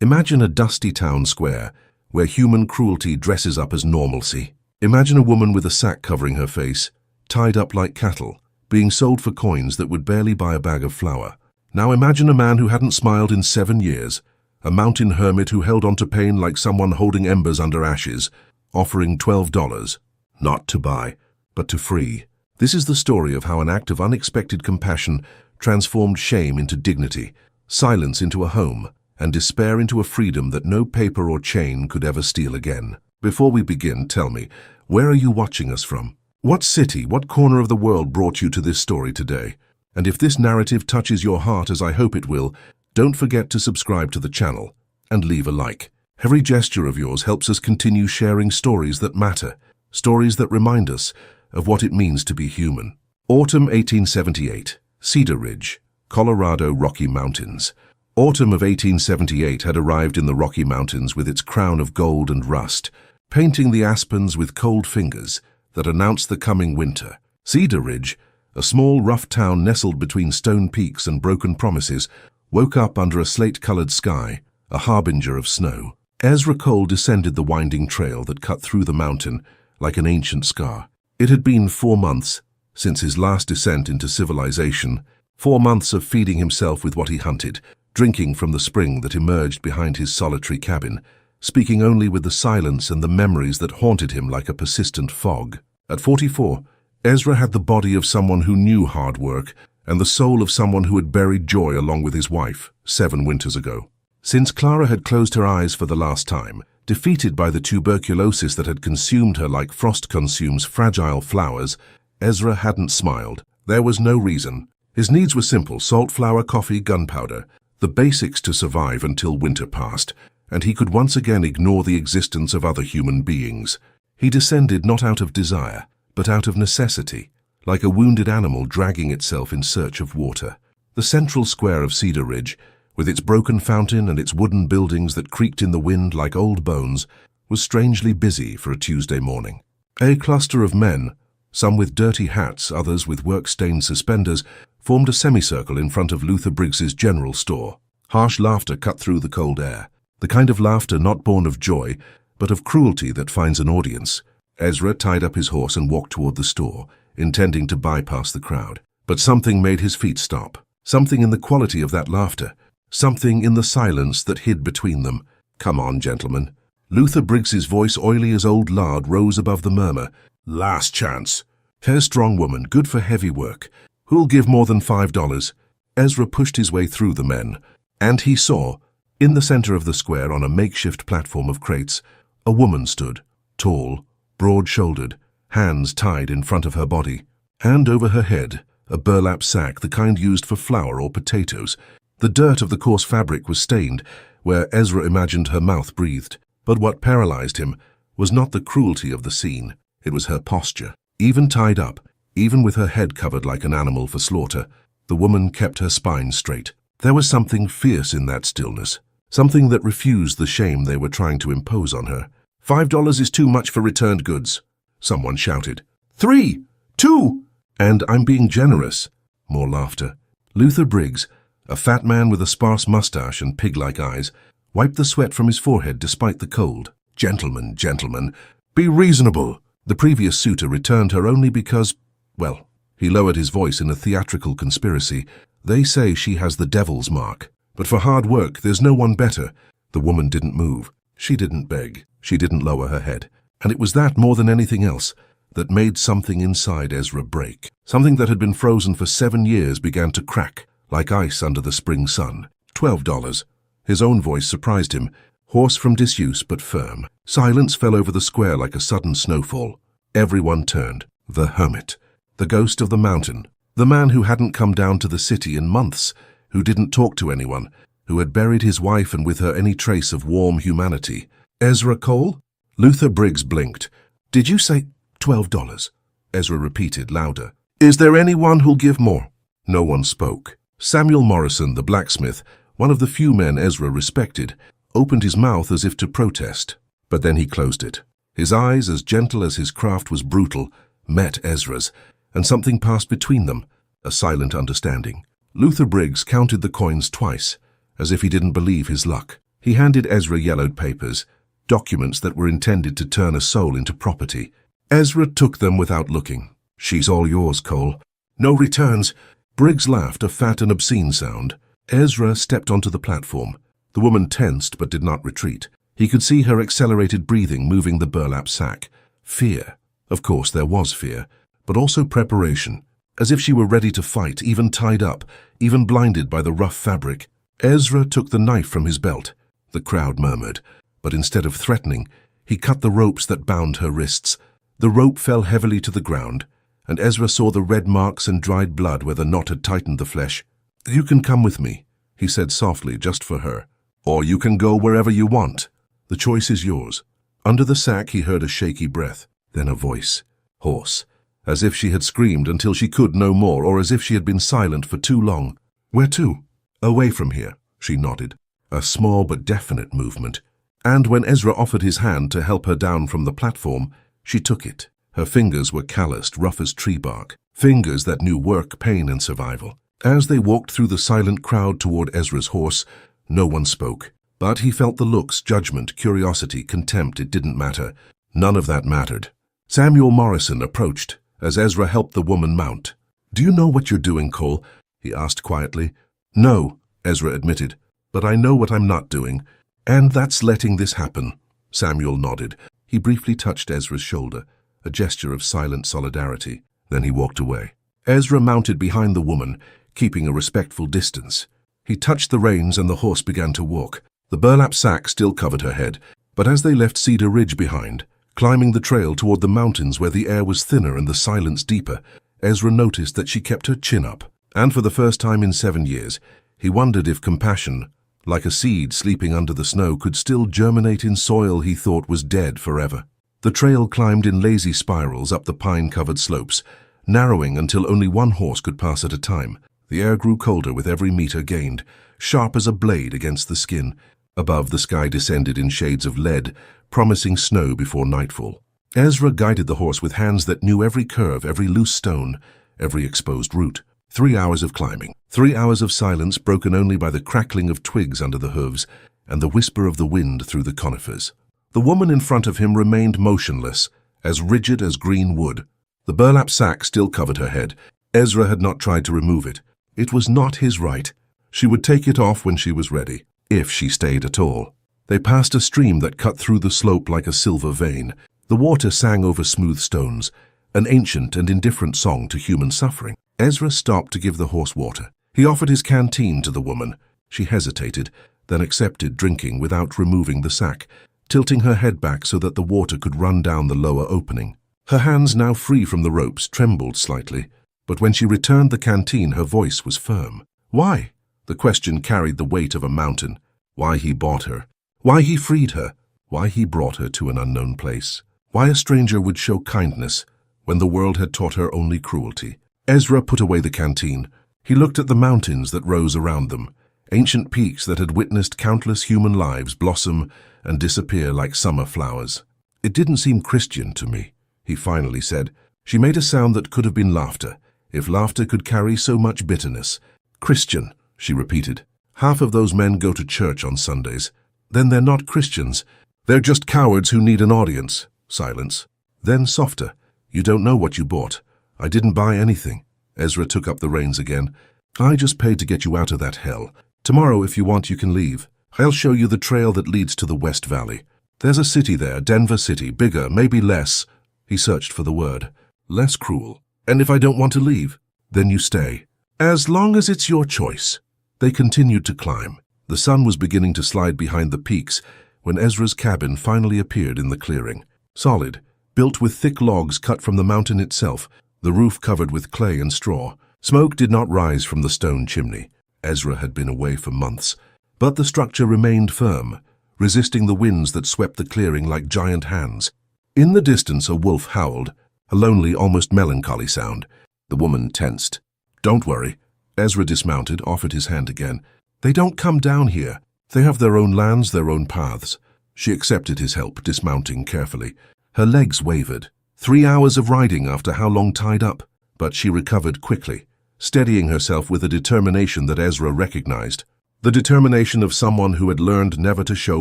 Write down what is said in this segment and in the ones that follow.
Imagine a dusty town square where human cruelty dresses up as normalcy. Imagine a woman with a sack covering her face, tied up like cattle, being sold for coins that would barely buy a bag of flour. Now imagine a man who hadn't smiled in 7 years, a mountain hermit who held on to pain like someone holding embers under ashes, offering $12, not to buy, but to free. This is the story of how an act of unexpected compassion transformed shame into dignity, silence into a home, and despair into a freedom that no paper or chain could ever steal again. Before we begin, tell me, where are you watching us from? What city, what corner of the world brought you to this story today? And if this narrative touches your heart as I hope it will, don't forget to subscribe to the channel and leave a like. Every gesture of yours helps us continue sharing stories that matter, stories that remind us of what it means to be human. Autumn 1878, Cedar Ridge, Colorado Rocky Mountains. Autumn of 1878 had arrived in the Rocky Mountains with its crown of gold and rust, painting the aspens with cold fingers that announced the coming winter. Cedar Ridge, a small, rough town nestled between stone peaks and broken promises, woke up under a slate-colored sky, a harbinger of snow. Ezra Cole descended the winding trail that cut through the mountain like an ancient scar. It had been 4 months since his last descent into civilization, 4 months of feeding himself with what he hunted, drinking from the spring that emerged behind his solitary cabin, speaking only with the silence and the memories that haunted him like a persistent fog. At 44, Ezra had the body of someone who knew hard work and the soul of someone who had buried joy along with his wife 7 winters ago. Since Clara had closed her eyes for the last time, defeated by the tuberculosis that had consumed her like frost consumes fragile flowers, Ezra hadn't smiled. There was no reason. His needs were simple: salt, flour, coffee, gunpowder, the basics to survive until winter passed, and he could once again ignore the existence of other human beings. He descended not out of desire, but out of necessity, like a wounded animal dragging itself in search of water. The central square of Cedar Ridge, with its broken fountain and its wooden buildings that creaked in the wind like old bones, was strangely busy for a Tuesday morning. A cluster of men, some with dirty hats, others with work-stained suspenders, formed a semicircle in front of Luther Briggs's general store. Harsh laughter cut through the cold air, the kind of laughter not born of joy, but of cruelty that finds an audience. Ezra tied up his horse and walked toward the store, intending to bypass the crowd. But something made his feet stop. Something in the quality of that laughter. Something in the silence that hid between them. "Come on, gentlemen." Luther Briggs's voice, oily as old lard, rose above the murmur. "Last chance. Fair, strong woman, good for heavy work. Who'll give more than $5? Ezra pushed his way through the men, and he saw, in the center of the square on a makeshift platform of crates, a woman stood, tall, broad-shouldered, hands tied in front of her body. Hand over her head, a burlap sack, the kind used for flour or potatoes. The dirt of the coarse fabric was stained, where Ezra imagined her mouth breathed. But what paralyzed him was not the cruelty of the scene. It was her posture. Even tied up, even with her head covered like an animal for slaughter, the woman kept her spine straight. There was something fierce in that stillness, something that refused the shame they were trying to impose on her. $5 is too much for returned goods," someone shouted. 3, 2, and I'm being generous. More laughter. Luther Briggs, a fat man with a sparse mustache and pig-like eyes, wiped the sweat from his forehead despite the cold. "Gentlemen, gentlemen, be reasonable." The previous suitor returned her only because, well, he lowered his voice in a theatrical conspiracy. "They say she has the devil's mark. But for hard work, there's no one better." The woman didn't move. She didn't beg. She didn't lower her head. And it was that, more than anything else, that made something inside Ezra break. Something that had been frozen for 7 years began to crack, like ice under the spring sun. $12. His own voice surprised him, hoarse from disuse but firm. Silence fell over the square like a sudden snowfall. Everyone turned. The hermit. The ghost of the mountain. The man who hadn't come down to the city in months, who didn't talk to anyone, who had buried his wife and with her any trace of warm humanity. "Ezra Cole?" Luther Briggs blinked. "Did you say $12? Ezra repeated louder. "Is there anyone who'll give more?" No one spoke. Samuel Morrison, the blacksmith, one of the few men Ezra respected, opened his mouth as if to protest, but then he closed it. His eyes, as gentle as his craft was brutal, met Ezra's, and something passed between them, a silent understanding. Luther Briggs counted the coins twice, as if he didn't believe his luck. He handed Ezra yellowed papers, documents that were intended to turn a soul into property. Ezra took them without looking. "She's all yours, Cole." "No returns." Briggs laughed, a fat and obscene sound. Ezra stepped onto the platform. The woman tensed but did not retreat. He could see her accelerated breathing moving the burlap sack. Fear. Of course, there was fear, but also preparation, as if she were ready to fight, even tied up, even blinded by the rough fabric. Ezra took the knife from his belt. The crowd murmured, but instead of threatening, he cut the ropes that bound her wrists. The rope fell heavily to the ground, and Ezra saw the red marks and dried blood where the knot had tightened the flesh. "You can come with me," he said softly, just for her. "Or you can go wherever you want. The choice is yours." Under the sack he heard a shaky breath, then a voice, hoarse, as if she had screamed until she could no more, or as if she had been silent for too long. "Where to?" "Away from here," she nodded. A small but definite movement. And when Ezra offered his hand to help her down from the platform, she took it. Her fingers were calloused, rough as tree bark, fingers that knew work, pain, and survival. As they walked through the silent crowd toward Ezra's horse, no one spoke. But he felt the looks, judgment, curiosity, contempt. It didn't matter. None of that mattered. Samuel Morrison approached as Ezra helped the woman mount. "Do you know what you're doing, Cole?" he asked quietly. "No," Ezra admitted, "but I know what I'm not doing, and that's letting this happen." Samuel nodded. He briefly touched Ezra's shoulder, a gesture of silent solidarity. Then he walked away. Ezra mounted behind the woman, keeping a respectful distance. He touched the reins and the horse began to walk. The burlap sack still covered her head, but as they left Cedar Ridge behind, climbing the trail toward the mountains where the air was thinner and the silence deeper, Ezra noticed that she kept her chin up. And for the first time in 7 years, he wondered if compassion, like a seed sleeping under the snow, could still germinate in soil he thought was dead forever. The trail climbed in lazy spirals up the pine-covered slopes, narrowing until only one horse could pass at a time. The air grew colder with every meter gained, sharp as a blade against the skin. Above, the sky descended in shades of lead, promising snow before nightfall. Ezra guided the horse with hands that knew every curve, every loose stone, every exposed root. 3 hours of climbing, 3 hours of silence broken only by the crackling of twigs under the hooves and the whisper of the wind through the conifers. The woman in front of him remained motionless, as rigid as green wood. The burlap sack still covered her head. Ezra had not tried to remove it. It was not his right. She would take it off when she was ready, if she stayed at all. They passed a stream that cut through the slope like a silver vein. The water sang over smooth stones, an ancient and indifferent song to human suffering. Ezra stopped to give the horse water. He offered his canteen to the woman. She hesitated, then accepted, drinking without removing the sack, tilting her head back so that the water could run down the lower opening. Her hands, now free from the ropes, trembled slightly, but when she returned the canteen, her voice was firm. Why? The question carried the weight of a mountain. Why he bought her. Why he freed her. Why he brought her to an unknown place. Why a stranger would show kindness when the world had taught her only cruelty. Ezra put away the canteen. He looked at the mountains that rose around them, ancient peaks that had witnessed countless human lives blossom and disappear like summer flowers. "It didn't seem Christian to me," he finally said. She made a sound that could have been laughter, if laughter could carry so much bitterness. "Christian," she repeated. "Half of those men go to church on Sundays. Then they're not Christians. They're just cowards who need an audience." Silence. Then softer. "You don't know what you bought. I didn't buy anything." Ezra took up the reins again. "I just paid to get you out of that hell. Tomorrow, if you want, you can leave. I'll show you the trail that leads to the West Valley. There's a city there, Denver City, bigger, maybe less." He searched for the word. "Less cruel. And if I don't want to leave, then you stay. As long as it's your choice." They continued to climb. The sun was beginning to slide behind the peaks when Ezra's cabin finally appeared in the clearing. Solid, built with thick logs cut from the mountain itself, the roof covered with clay and straw. Smoke did not rise from the stone chimney. Ezra had been away for months, but the structure remained firm, resisting the winds that swept the clearing like giant hands. In the distance, a wolf howled, a lonely, almost melancholy sound. The woman tensed. "Don't worry." Ezra dismounted, offered his hand again. "They don't come down here. They have their own lands, their own paths." She accepted his help, dismounting carefully. Her legs wavered. 3 hours of riding after how long tied up? But she recovered quickly, steadying herself with a determination that Ezra recognized. the determination of someone who had learned never to show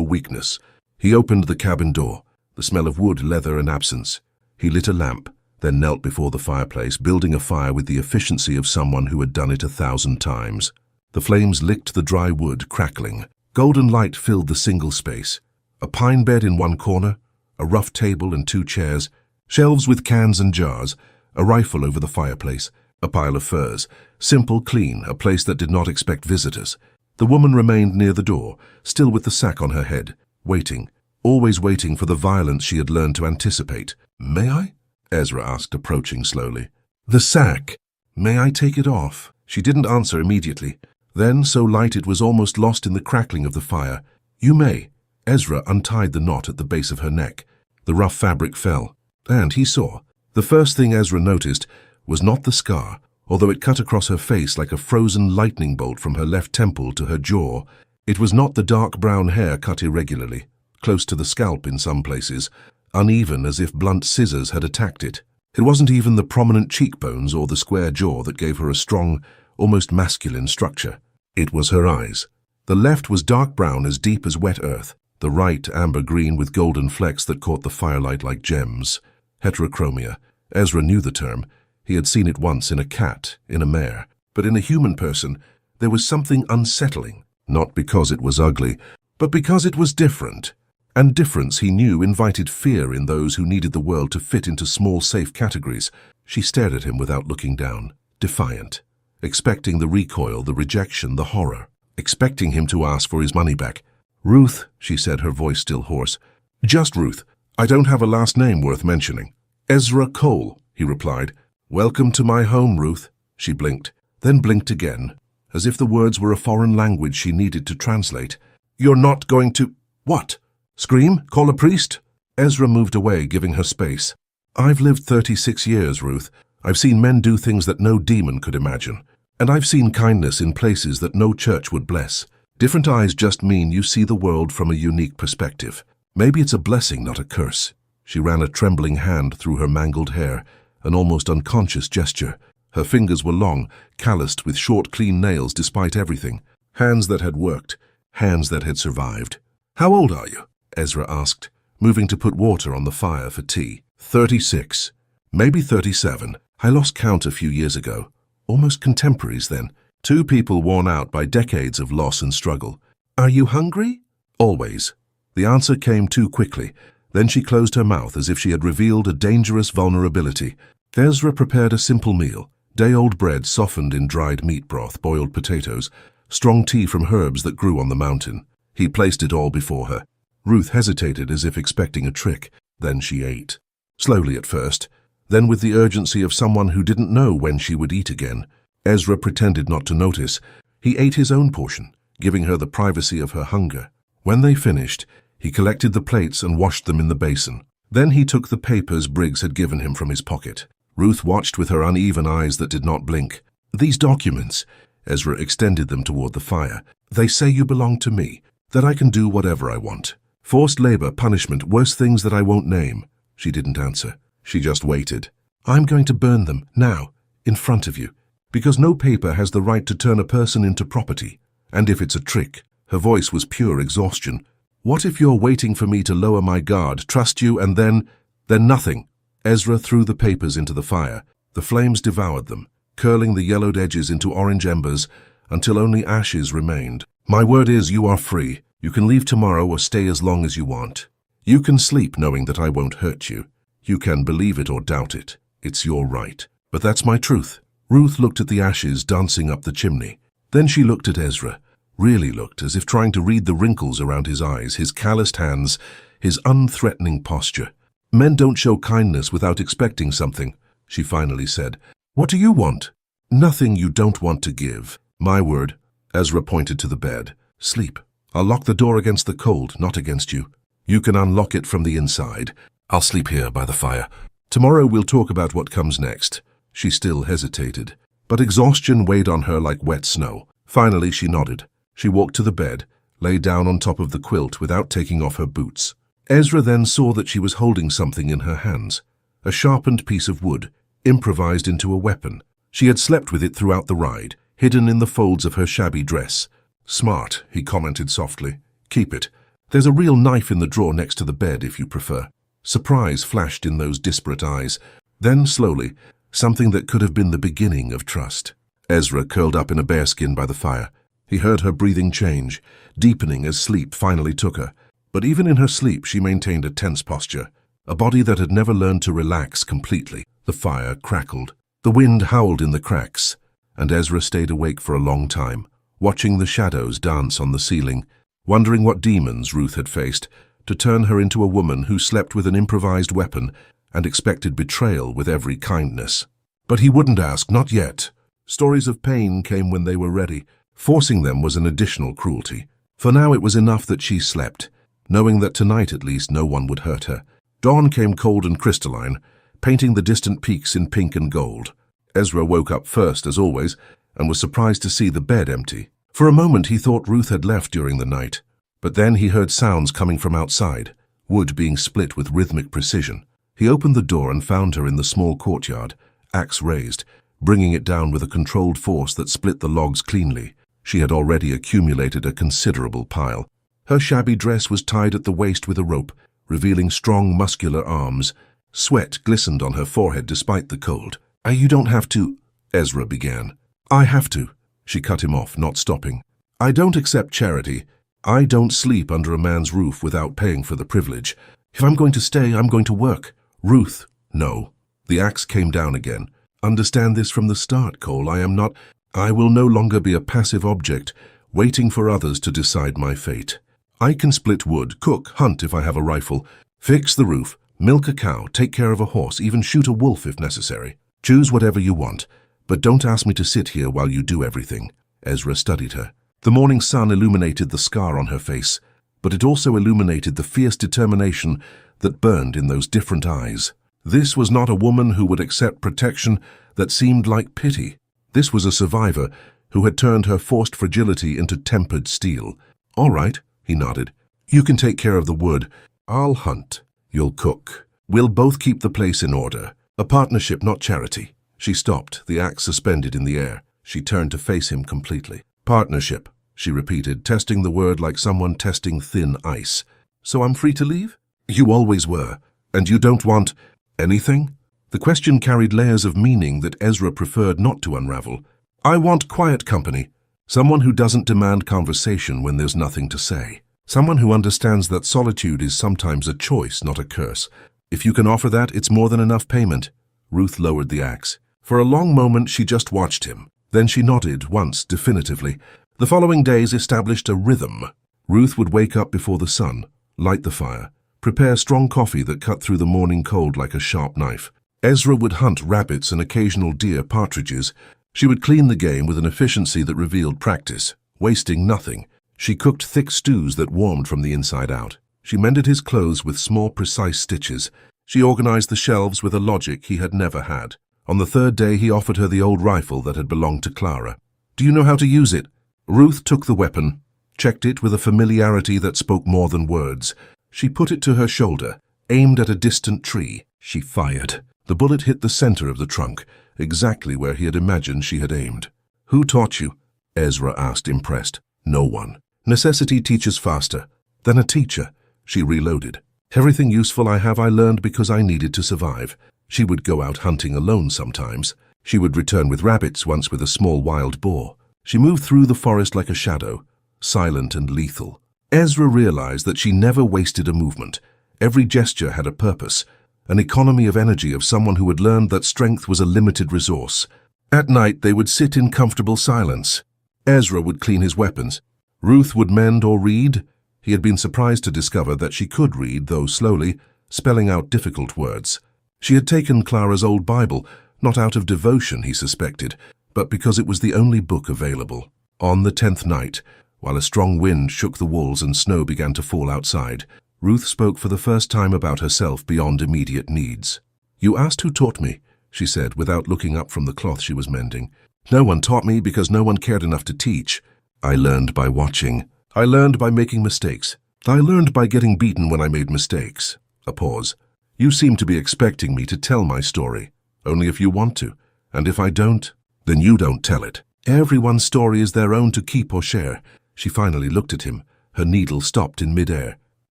weakness. He opened the cabin door, the smell of wood, leather, and absence. He lit a lamp, then knelt before the fireplace, building a fire with the efficiency of someone who had done it 1,000 times. The flames licked the dry wood, crackling. Golden light filled the single space. A pine bed in one corner, a rough table and 2 chairs, shelves with cans and jars, a rifle over the fireplace, a pile of furs. Simple, clean, a place that did not expect visitors. The woman remained near the door, still with the sack on her head, waiting, always waiting for the violence she had learned to anticipate. "May I?" Ezra asked, approaching slowly. "The sack. May I take it off?" She didn't answer immediately. Then, so light it was almost lost in the crackling of the fire. "You may." Ezra untied the knot at the base of her neck. The rough fabric fell, and he saw. The first thing Ezra noticed was not the scar, although it cut across her face like a frozen lightning bolt from her left temple to her jaw. It was not the dark brown hair cut irregularly, close to the scalp in some places, uneven as if blunt scissors had attacked it. It wasn't even the prominent cheekbones or the square jaw that gave her a strong, almost masculine structure. It was her eyes. The left was dark brown as deep as wet earth, the right amber green with golden flecks that caught the firelight like gems. Heterochromia. Ezra knew the term. He had seen it once in a cat, in a mare. But in a human person, there was something unsettling, not because it was ugly, but because it was different. And difference, he knew, invited fear in those who needed the world to fit into small, safe categories. She stared at him without looking down, defiant, expecting the recoil, the rejection, the horror, expecting him to ask for his money back. "Ruth," she said, her voice still hoarse. "Just Ruth. I don't have a last name worth mentioning." "Ezra Cole," he replied. "Welcome to my home, Ruth." She blinked, then blinked again, as if the words were a foreign language she needed to translate. "You're not going to—" "What? Scream? Call a priest?" Ezra moved away, giving her space. "I've lived 36 years, Ruth. I've seen men do things that no demon could imagine. And I've seen kindness in places that no church would bless. Different eyes just mean you see the world from a unique perspective. Maybe it's a blessing, not a curse." She ran a trembling hand through her mangled hair, an almost unconscious gesture. Her fingers were long, calloused with short, clean nails despite everything. Hands that had worked, hands that had survived. "How old are you?" Ezra asked, moving to put water on the fire for tea. 36. Maybe 37. I lost count a few years ago. Almost contemporaries then. 2 people worn out by decades of loss and struggle. "Are you hungry?" "Always." The answer came too quickly. Then she closed her mouth as if she had revealed a dangerous vulnerability. Ezra prepared a simple meal. Day-old bread softened in dried meat broth, boiled potatoes, strong tea from herbs that grew on the mountain. He placed it all before her. Ruth hesitated as if expecting a trick. Then she ate. Slowly at first, then with the urgency of someone who didn't know when she would eat again. Ezra pretended not to notice. He ate his own portion, giving her the privacy of her hunger. When they finished, he collected the plates and washed them in the basin. Then he took the papers Briggs had given him from his pocket. Ruth watched with her uneven eyes that did not blink. "These documents," Ezra extended them toward the fire. "They say you belong to me, that I can do whatever I want. Forced labor, punishment, worse things that I won't name." She didn't answer. She just waited. "I'm going to burn them, now, in front of you, because no paper has the right to turn a person into property. And if it's a trick," her voice was pure exhaustion, "what if you're waiting for me to lower my guard, trust you, and then nothing?" Ezra threw the papers into the fire. The flames devoured them, curling the yellowed edges into orange embers until only ashes remained. "My word is you are free. You can leave tomorrow or stay as long as you want. You can sleep knowing that I won't hurt you. You can believe it or doubt it. It's your right. But that's my truth." Ruth looked at the ashes dancing up the chimney. Then she looked at Ezra, really looked, as if trying to read the wrinkles around his eyes, his calloused hands, his unthreatening posture. "Men don't show kindness without expecting something," she finally said. "What do you want?" "Nothing you don't want to give. My word." Ezra pointed to the bed. "Sleep. I'll lock the door against the cold, not against you. You can unlock it from the inside. I'll sleep here by the fire. Tomorrow we'll talk about what comes next." She still hesitated, but exhaustion weighed on her like wet snow. Finally she nodded. She walked to the bed, lay down on top of the quilt without taking off her boots. Ezra then saw that she was holding something in her hands, a sharpened piece of wood, improvised into a weapon. She had slept with it throughout the ride, hidden in the folds of her shabby dress. Smart, he commented softly. Keep it. There's a real knife in the drawer next to the bed if you prefer. Surprise flashed in those disparate eyes. Then, slowly, something that could have been the beginning of trust. Ezra curled up in a bearskin by the fire. He heard her breathing change, deepening as sleep finally took her. But even in her sleep, she maintained a tense posture, a body that had never learned to relax completely. The fire crackled. The wind howled in the cracks, and Ezra stayed awake for a long time, watching the shadows dance on the ceiling, wondering what demons Ruth had faced to turn her into a woman who slept with an improvised weapon and expected betrayal with every kindness. But he wouldn't ask, not yet. Stories of pain came when they were ready. Forcing them was an additional cruelty. For now it was enough that she slept, knowing that tonight at least no one would hurt her. Dawn came cold and crystalline, painting the distant peaks in pink and gold. Ezra woke up first, as always, and was surprised to see the bed empty. For a moment he thought Ruth had left during the night, but then he heard sounds coming from outside, wood being split with rhythmic precision. He opened the door and found her in the small courtyard, axe raised, bringing it down with a controlled force that split the logs cleanly. She had already accumulated a considerable pile. Her shabby dress was tied at the waist with a rope, revealing strong, muscular arms. Sweat glistened on her forehead despite the cold. You don't have to," Ezra began. "I have to," she cut him off, not stopping. "I don't accept charity. I don't sleep under a man's roof without paying for the privilege. If I'm going to stay, I'm going to work." "Ruth, no." The axe came down again. "Understand this from the start, Cole. I will no longer be a passive object, waiting for others to decide my fate. I can split wood, cook, hunt if I have a rifle, fix the roof, milk a cow, take care of a horse, even shoot a wolf if necessary. Choose whatever you want, but don't ask me to sit here while you do everything." Ezra studied her. The morning sun illuminated the scar on her face, but it also illuminated the fierce determination that burned in those different eyes. This was not a woman who would accept protection that seemed like pity. This was a survivor who had turned her forced fragility into tempered steel. "All right," he nodded. "You can take care of the wood. I'll hunt. You'll cook. We'll both keep the place in order. A partnership, not charity." She stopped, the axe suspended in the air. She turned to face him completely. "Partnership," she repeated, testing the word like someone testing thin ice. "So I'm free to leave?" "You always were. And you don't want anything?" The question carried layers of meaning that Ezra preferred not to unravel. "I want quiet company. Someone who doesn't demand conversation when there's nothing to say. Someone who understands that solitude is sometimes a choice, not a curse. If you can offer that, it's more than enough payment." Ruth lowered the axe. For a long moment she just watched him. Then she nodded once, definitively. The following days established a rhythm. Ruth would wake up before the sun, light the fire, prepare strong coffee that cut through the morning cold like a sharp knife. Ezra would hunt rabbits and occasional deer, partridges. She would clean the game with an efficiency that revealed practice, wasting nothing. She cooked thick stews that warmed from the inside out. She mended his clothes with small, precise stitches. She organized the shelves with a logic he had never had. On the third day, he offered her the old rifle that had belonged to Clara. "Do you know how to use it?" Ruth took the weapon, checked it with a familiarity that spoke more than words. She put it to her shoulder, aimed at a distant tree. She fired. The bullet hit the center of the trunk, exactly where he had imagined she had aimed. "Who taught you?" Ezra asked, impressed. "No one. Necessity teaches faster than a teacher." She reloaded. "Everything useful I have I learned because I needed to survive." She would go out hunting alone sometimes. She would return with rabbits, once with a small wild boar. She moved through the forest like a shadow, silent and lethal. Ezra realized that she never wasted a movement. Every gesture had a purpose, an economy of energy of someone who had learned that strength was a limited resource. At night, they would sit in comfortable silence. Ezra would clean his weapons. Ruth would mend or read. He had been surprised to discover that she could read, though slowly, spelling out difficult words. She had taken Clara's old Bible, not out of devotion, he suspected, but because it was the only book available. On the 10th night, while a strong wind shook the walls and snow began to fall outside, Ruth spoke for the first time about herself beyond immediate needs. "You asked who taught me," she said, without looking up from the cloth she was mending. "No one taught me because no one cared enough to teach. I learned by watching. I learned by making mistakes. I learned by getting beaten when I made mistakes." A pause. "You seem to be expecting me to tell my story. Only if you want to. And if I don't, then you don't tell it. Everyone's story is their own to keep or share. She finally looked at him. Her needle stopped in midair.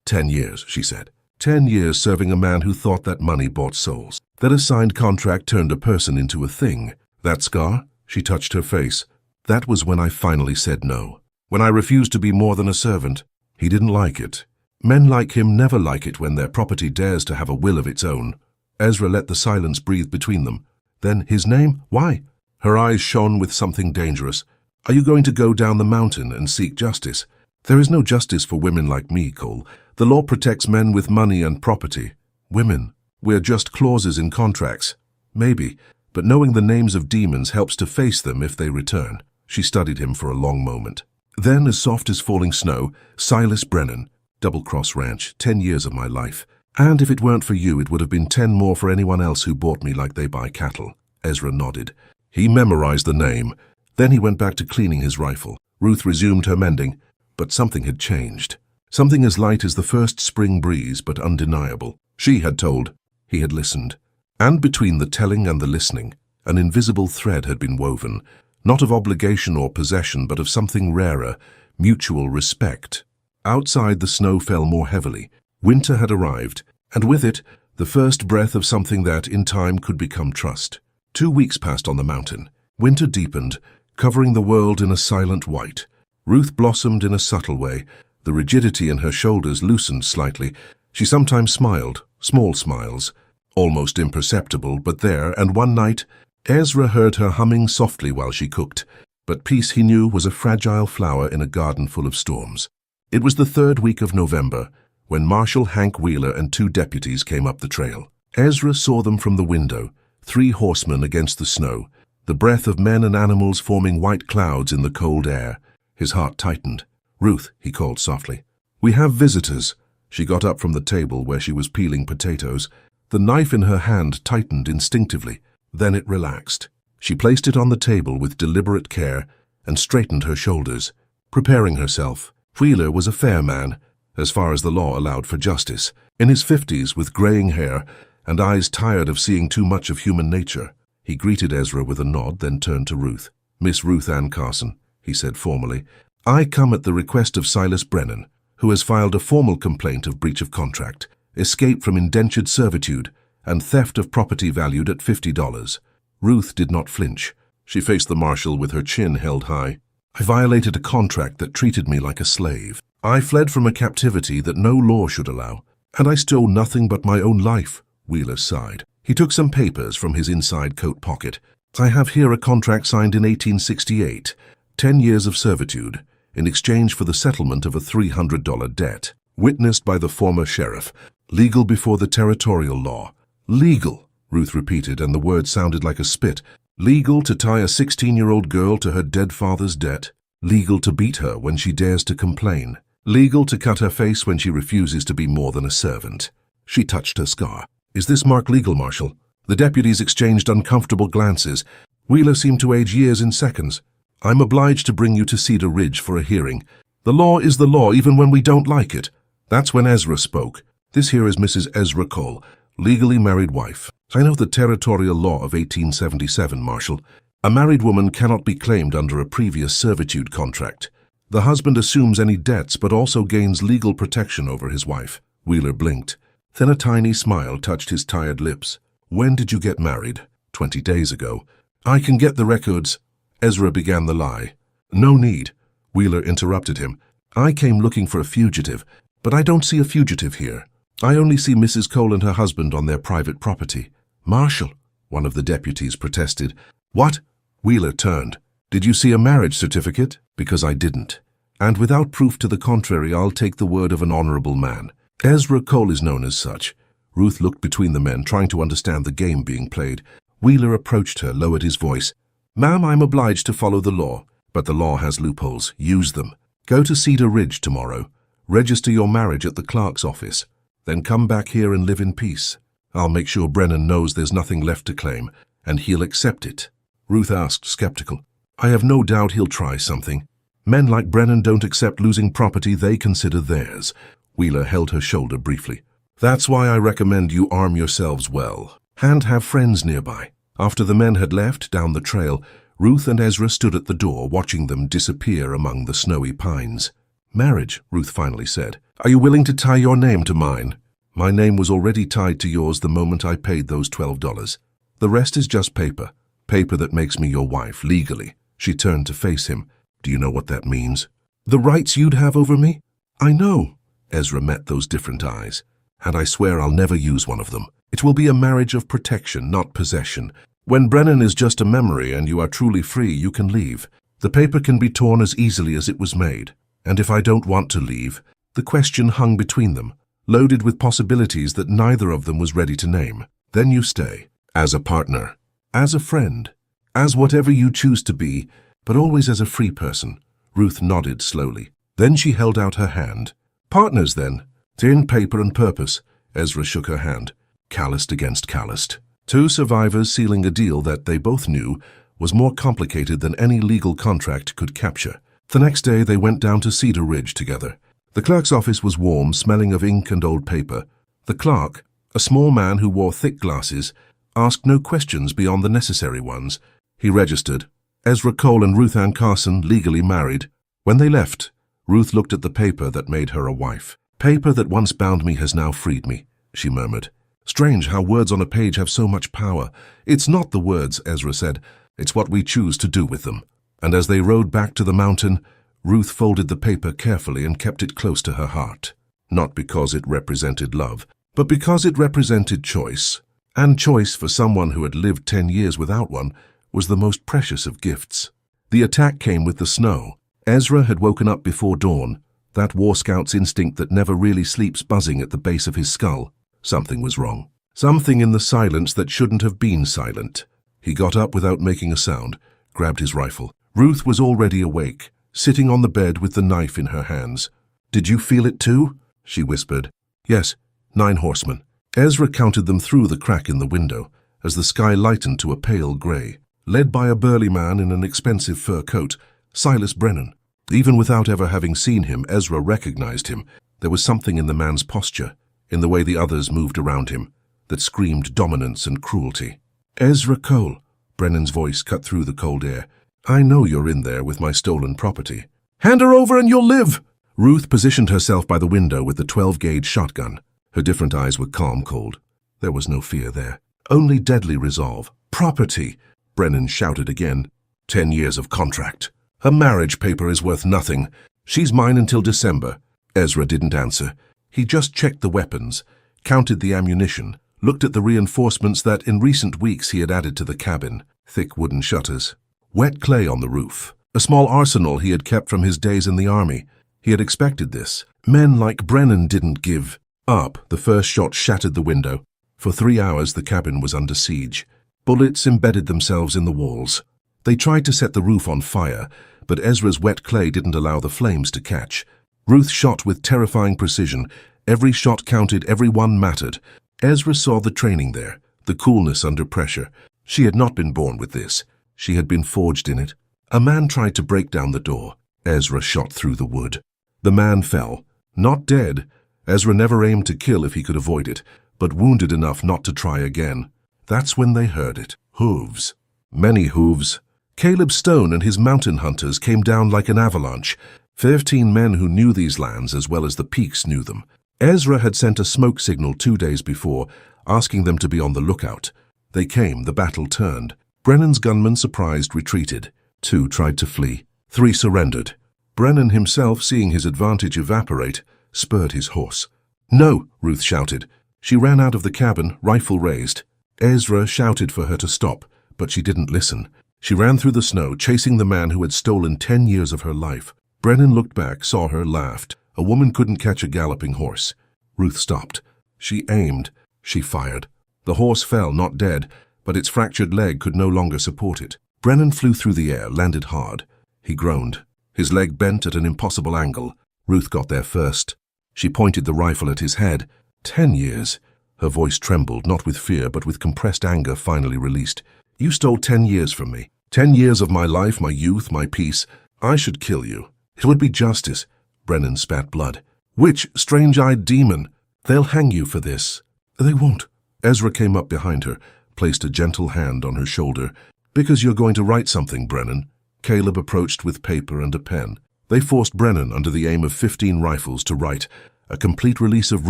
10 years, she said. 10 years serving a man who thought that money bought souls. That a signed contract turned a person into a thing. That scar? She touched her face. That was when I finally said no. When I refused to be more than a servant. He didn't like it. Men like him never like it when their property dares to have a will of its own. Ezra let the silence breathe between them. Then his name? Why? Her eyes shone with something dangerous. Are you going to go down the mountain and seek justice? There is no justice for women like me, Cole. The law protects men with money and property. Women, we're just clauses in contracts. Maybe, but knowing the names of demons helps to face them if they return. She studied him for a long moment. Then, as soft as falling snow, Silas Brennan, Double Cross Ranch, 10 years of my life. And if it weren't for you, it would have been 10 more for anyone else who bought me like they buy cattle. Ezra nodded. He memorized the name. Then he went back to cleaning his rifle. Ruth resumed her mending, but something had changed. Something as light as the first spring breeze, but undeniable. She had told. He had listened. And between the telling and the listening, an invisible thread had been woven, not of obligation or possession, but of something rarer, mutual respect. Outside, the snow fell more heavily. Winter had arrived, and with it, the first breath of something that, in time, could become trust. 2 weeks passed on the mountain. Winter deepened, covering the world in a silent white. Ruth blossomed in a subtle way. The rigidity in her shoulders loosened slightly. She sometimes smiled, small smiles, almost imperceptible, but there, and one night, Ezra heard her humming softly while she cooked. But peace, he knew, was a fragile flower in a garden full of storms. It was the 3rd week of November, when Marshal Hank Wheeler and 2 deputies came up the trail. Ezra saw them from the window, 3 horsemen against the snow, the breath of men and animals forming white clouds in the cold air. His heart tightened. "Ruth," he called softly. "We have visitors." She got up from the table where she was peeling potatoes. The knife in her hand tightened instinctively. Then it relaxed. She placed it on the table with deliberate care and straightened her shoulders, preparing herself. Wheeler was a fair man, as far as the law allowed for justice, in his 50s with graying hair and eyes tired of seeing too much of human nature. He greeted Ezra with a nod, then turned to Ruth. "Miss Ruth Ann Carson," he said formally, "I come at the request of Silas Brennan, who has filed a formal complaint of breach of contract, escape from indentured servitude, and theft of property valued at $50. Ruth did not flinch. She faced the marshal with her chin held high. "I violated a contract that treated me like a slave. I fled from a captivity that no law should allow, and I stole nothing but my own life," Wheeler sighed. He took some papers from his inside coat pocket. "I have here a contract signed in 1868, 10 years of servitude, in exchange for the settlement of a $300 debt, witnessed by the former sheriff, legal before the territorial law." "Legal," Ruth repeated, and the word sounded like a spit. "Legal to tie a 16-year-old girl to her dead father's debt. Legal to beat her when she dares to complain. Legal to cut her face when she refuses to be more than a servant." She touched her scar. "Is this marked legal, Marshal?" The deputies exchanged uncomfortable glances. Wheeler seemed to age years in seconds. "I'm obliged to bring you to Cedar Ridge for a hearing. The law is the law even when we don't like it." That's when Ezra spoke. "This here is Mrs. Ezra Cole, legally married wife. I know the territorial law of 1877, Marshal. A married woman cannot be claimed under a previous servitude contract. The husband assumes any debts but also gains legal protection over his wife." Wheeler blinked. Then a tiny smile touched his tired lips. "When did you get married?" 20 days ago. "I can get the records." Ezra began the lie. "No need." Wheeler interrupted him. "I came looking for a fugitive, but I don't see a fugitive here. I only see Mrs. Cole and her husband on their private property." "Marshal," one of the deputies protested. "What?" Wheeler turned. "Did you see a marriage certificate?" "Because I didn't. And without proof to the contrary, I'll take the word of an honorable man. Ezra Cole is known as such." Ruth looked between the men, trying to understand the game being played. Wheeler approached her, lowered his voice. "Ma'am, I'm obliged to follow the law, but the law has loopholes. Use them. Go to Cedar Ridge tomorrow. Register your marriage at the clerk's office. Then come back here and live in peace. I'll make sure Brennan knows there's nothing left to claim, and he'll accept it." Ruth asked, skeptical. "I have no doubt he'll try something. Men like Brennan don't accept losing property they consider theirs." Wheeler held her shoulder briefly. "That's why I recommend you arm yourselves well, and have friends nearby." After the men had left down the trail, Ruth and Ezra stood at the door, watching them disappear among the snowy pines. "Marriage," Ruth finally said. "Are you willing to tie your name to mine?" "My name was already tied to yours the moment I paid those $12. The rest is just paper. Paper that makes me your wife, legally." She turned to face him. "Do you know what that means?" "The rights you'd have over me?" "I know." Ezra met those different eyes. "And I swear I'll never use one of them. It will be a marriage of protection, not possession. When Brennan is just a memory and you are truly free, you can leave. The paper can be torn as easily as it was made. And if I don't want to leave," the question hung between them, loaded with possibilities that neither of them was ready to name. "Then you stay. As a partner. As a friend. As whatever you choose to be, but always as a free person." Ruth nodded slowly. Then she held out her hand. "Partners, then. In paper and purpose." Ezra shook her hand. Calloused against calloused. Two survivors sealing a deal that they both knew was more complicated than any legal contract could capture. The next day they went down to Cedar Ridge together. The clerk's office was warm, smelling of ink and old paper. The clerk, a small man who wore thick glasses, asked no questions beyond the necessary ones. He registered. Ezra Cole and Ruth Ann Carson, legally married. When they left, Ruth looked at the paper that made her a wife. "Paper that once bound me has now freed me," she murmured. "Strange how words on a page have so much power." "It's not the words," Ezra said. "It's what we choose to do with them." And as they rode back to the mountain, Ruth folded the paper carefully and kept it close to her heart. Not because it represented love, but because it represented choice. And choice, for someone who had lived 10 years without one, was the most precious of gifts. The attack came with the snow. Ezra had woken up before dawn, that War Scout's instinct that never really sleeps buzzing at the base of his skull. Something was wrong. Something in the silence that shouldn't have been silent. He got up without making a sound, grabbed his rifle. Ruth was already awake, sitting on the bed with the knife in her hands. "Did you feel it too?" she whispered. "Yes, 9 horsemen." Ezra counted them through the crack in the window, as the sky lightened to a pale gray. Led by a burly man in an expensive fur coat, Silas Brennan. Even without ever having seen him, Ezra recognized him. There was something in the man's posture, in the way the others moved around him, that screamed dominance and cruelty. "Ezra Cole," Brennan's voice cut through the cold air. "I know you're in there with my stolen property." "Hand her over and you'll live!" Ruth positioned herself by the window with the 12-gauge shotgun. Her different eyes were calm-cold. There was no fear there, only deadly resolve. "Property!" Brennan shouted again. 10 years of contract. Her marriage paper is worth nothing. She's mine until December." Ezra didn't answer. He just checked the weapons, counted the ammunition, looked at the reinforcements that in recent weeks he had added to the cabin. Thick wooden shutters. Wet clay on the roof. A small arsenal he had kept from his days in the army. He had expected this. Men like Brennan didn't give up. The first shot shattered the window. For 3 hours the cabin was under siege. Bullets embedded themselves in the walls. They tried to set the roof on fire, but Ezra's wet clay didn't allow the flames to catch. Ruth shot with terrifying precision. Every shot counted, every one mattered. Ezra saw the training there, the coolness under pressure. She had not been born with this. She had been forged in it. A man tried to break down the door. Ezra shot through the wood. The man fell. Not dead. Ezra never aimed to kill if he could avoid it, but wounded enough not to try again. That's when they heard it. Hooves. Many hooves. Caleb Stone and his mountain hunters came down like an avalanche. 15 men who knew these lands as well as the peaks knew them. Ezra had sent a smoke signal 2 days before, asking them to be on the lookout. They came, the battle turned. Brennan's gunmen, surprised, retreated. 2 tried to flee. 3 surrendered. Brennan himself, seeing his advantage evaporate, spurred his horse. "No!" Ruth shouted. She ran out of the cabin, rifle raised. Ezra shouted for her to stop, but she didn't listen. She ran through the snow, chasing the man who had stolen 10 years of her life. Brennan looked back, saw her, laughed. A woman couldn't catch a galloping horse. Ruth stopped. She aimed. She fired. The horse fell, not dead, but its fractured leg could no longer support it. Brennan flew through the air, landed hard. He groaned. His leg bent at an impossible angle. Ruth got there first. She pointed the rifle at his head. 10 years. Her voice trembled, not with fear, but with compressed anger finally released. "You stole 10 years from me. 10 years of my life, my youth, my peace. I should kill you. It would be justice." Brennan spat blood. "Which strange-eyed demon? They'll hang you for this." "They won't." Ezra came up behind her, placed a gentle hand on her shoulder. Because you're going to write something, Brennan. Caleb approached with paper and a pen. They forced Brennan under the aim of 15 rifles to write a complete release of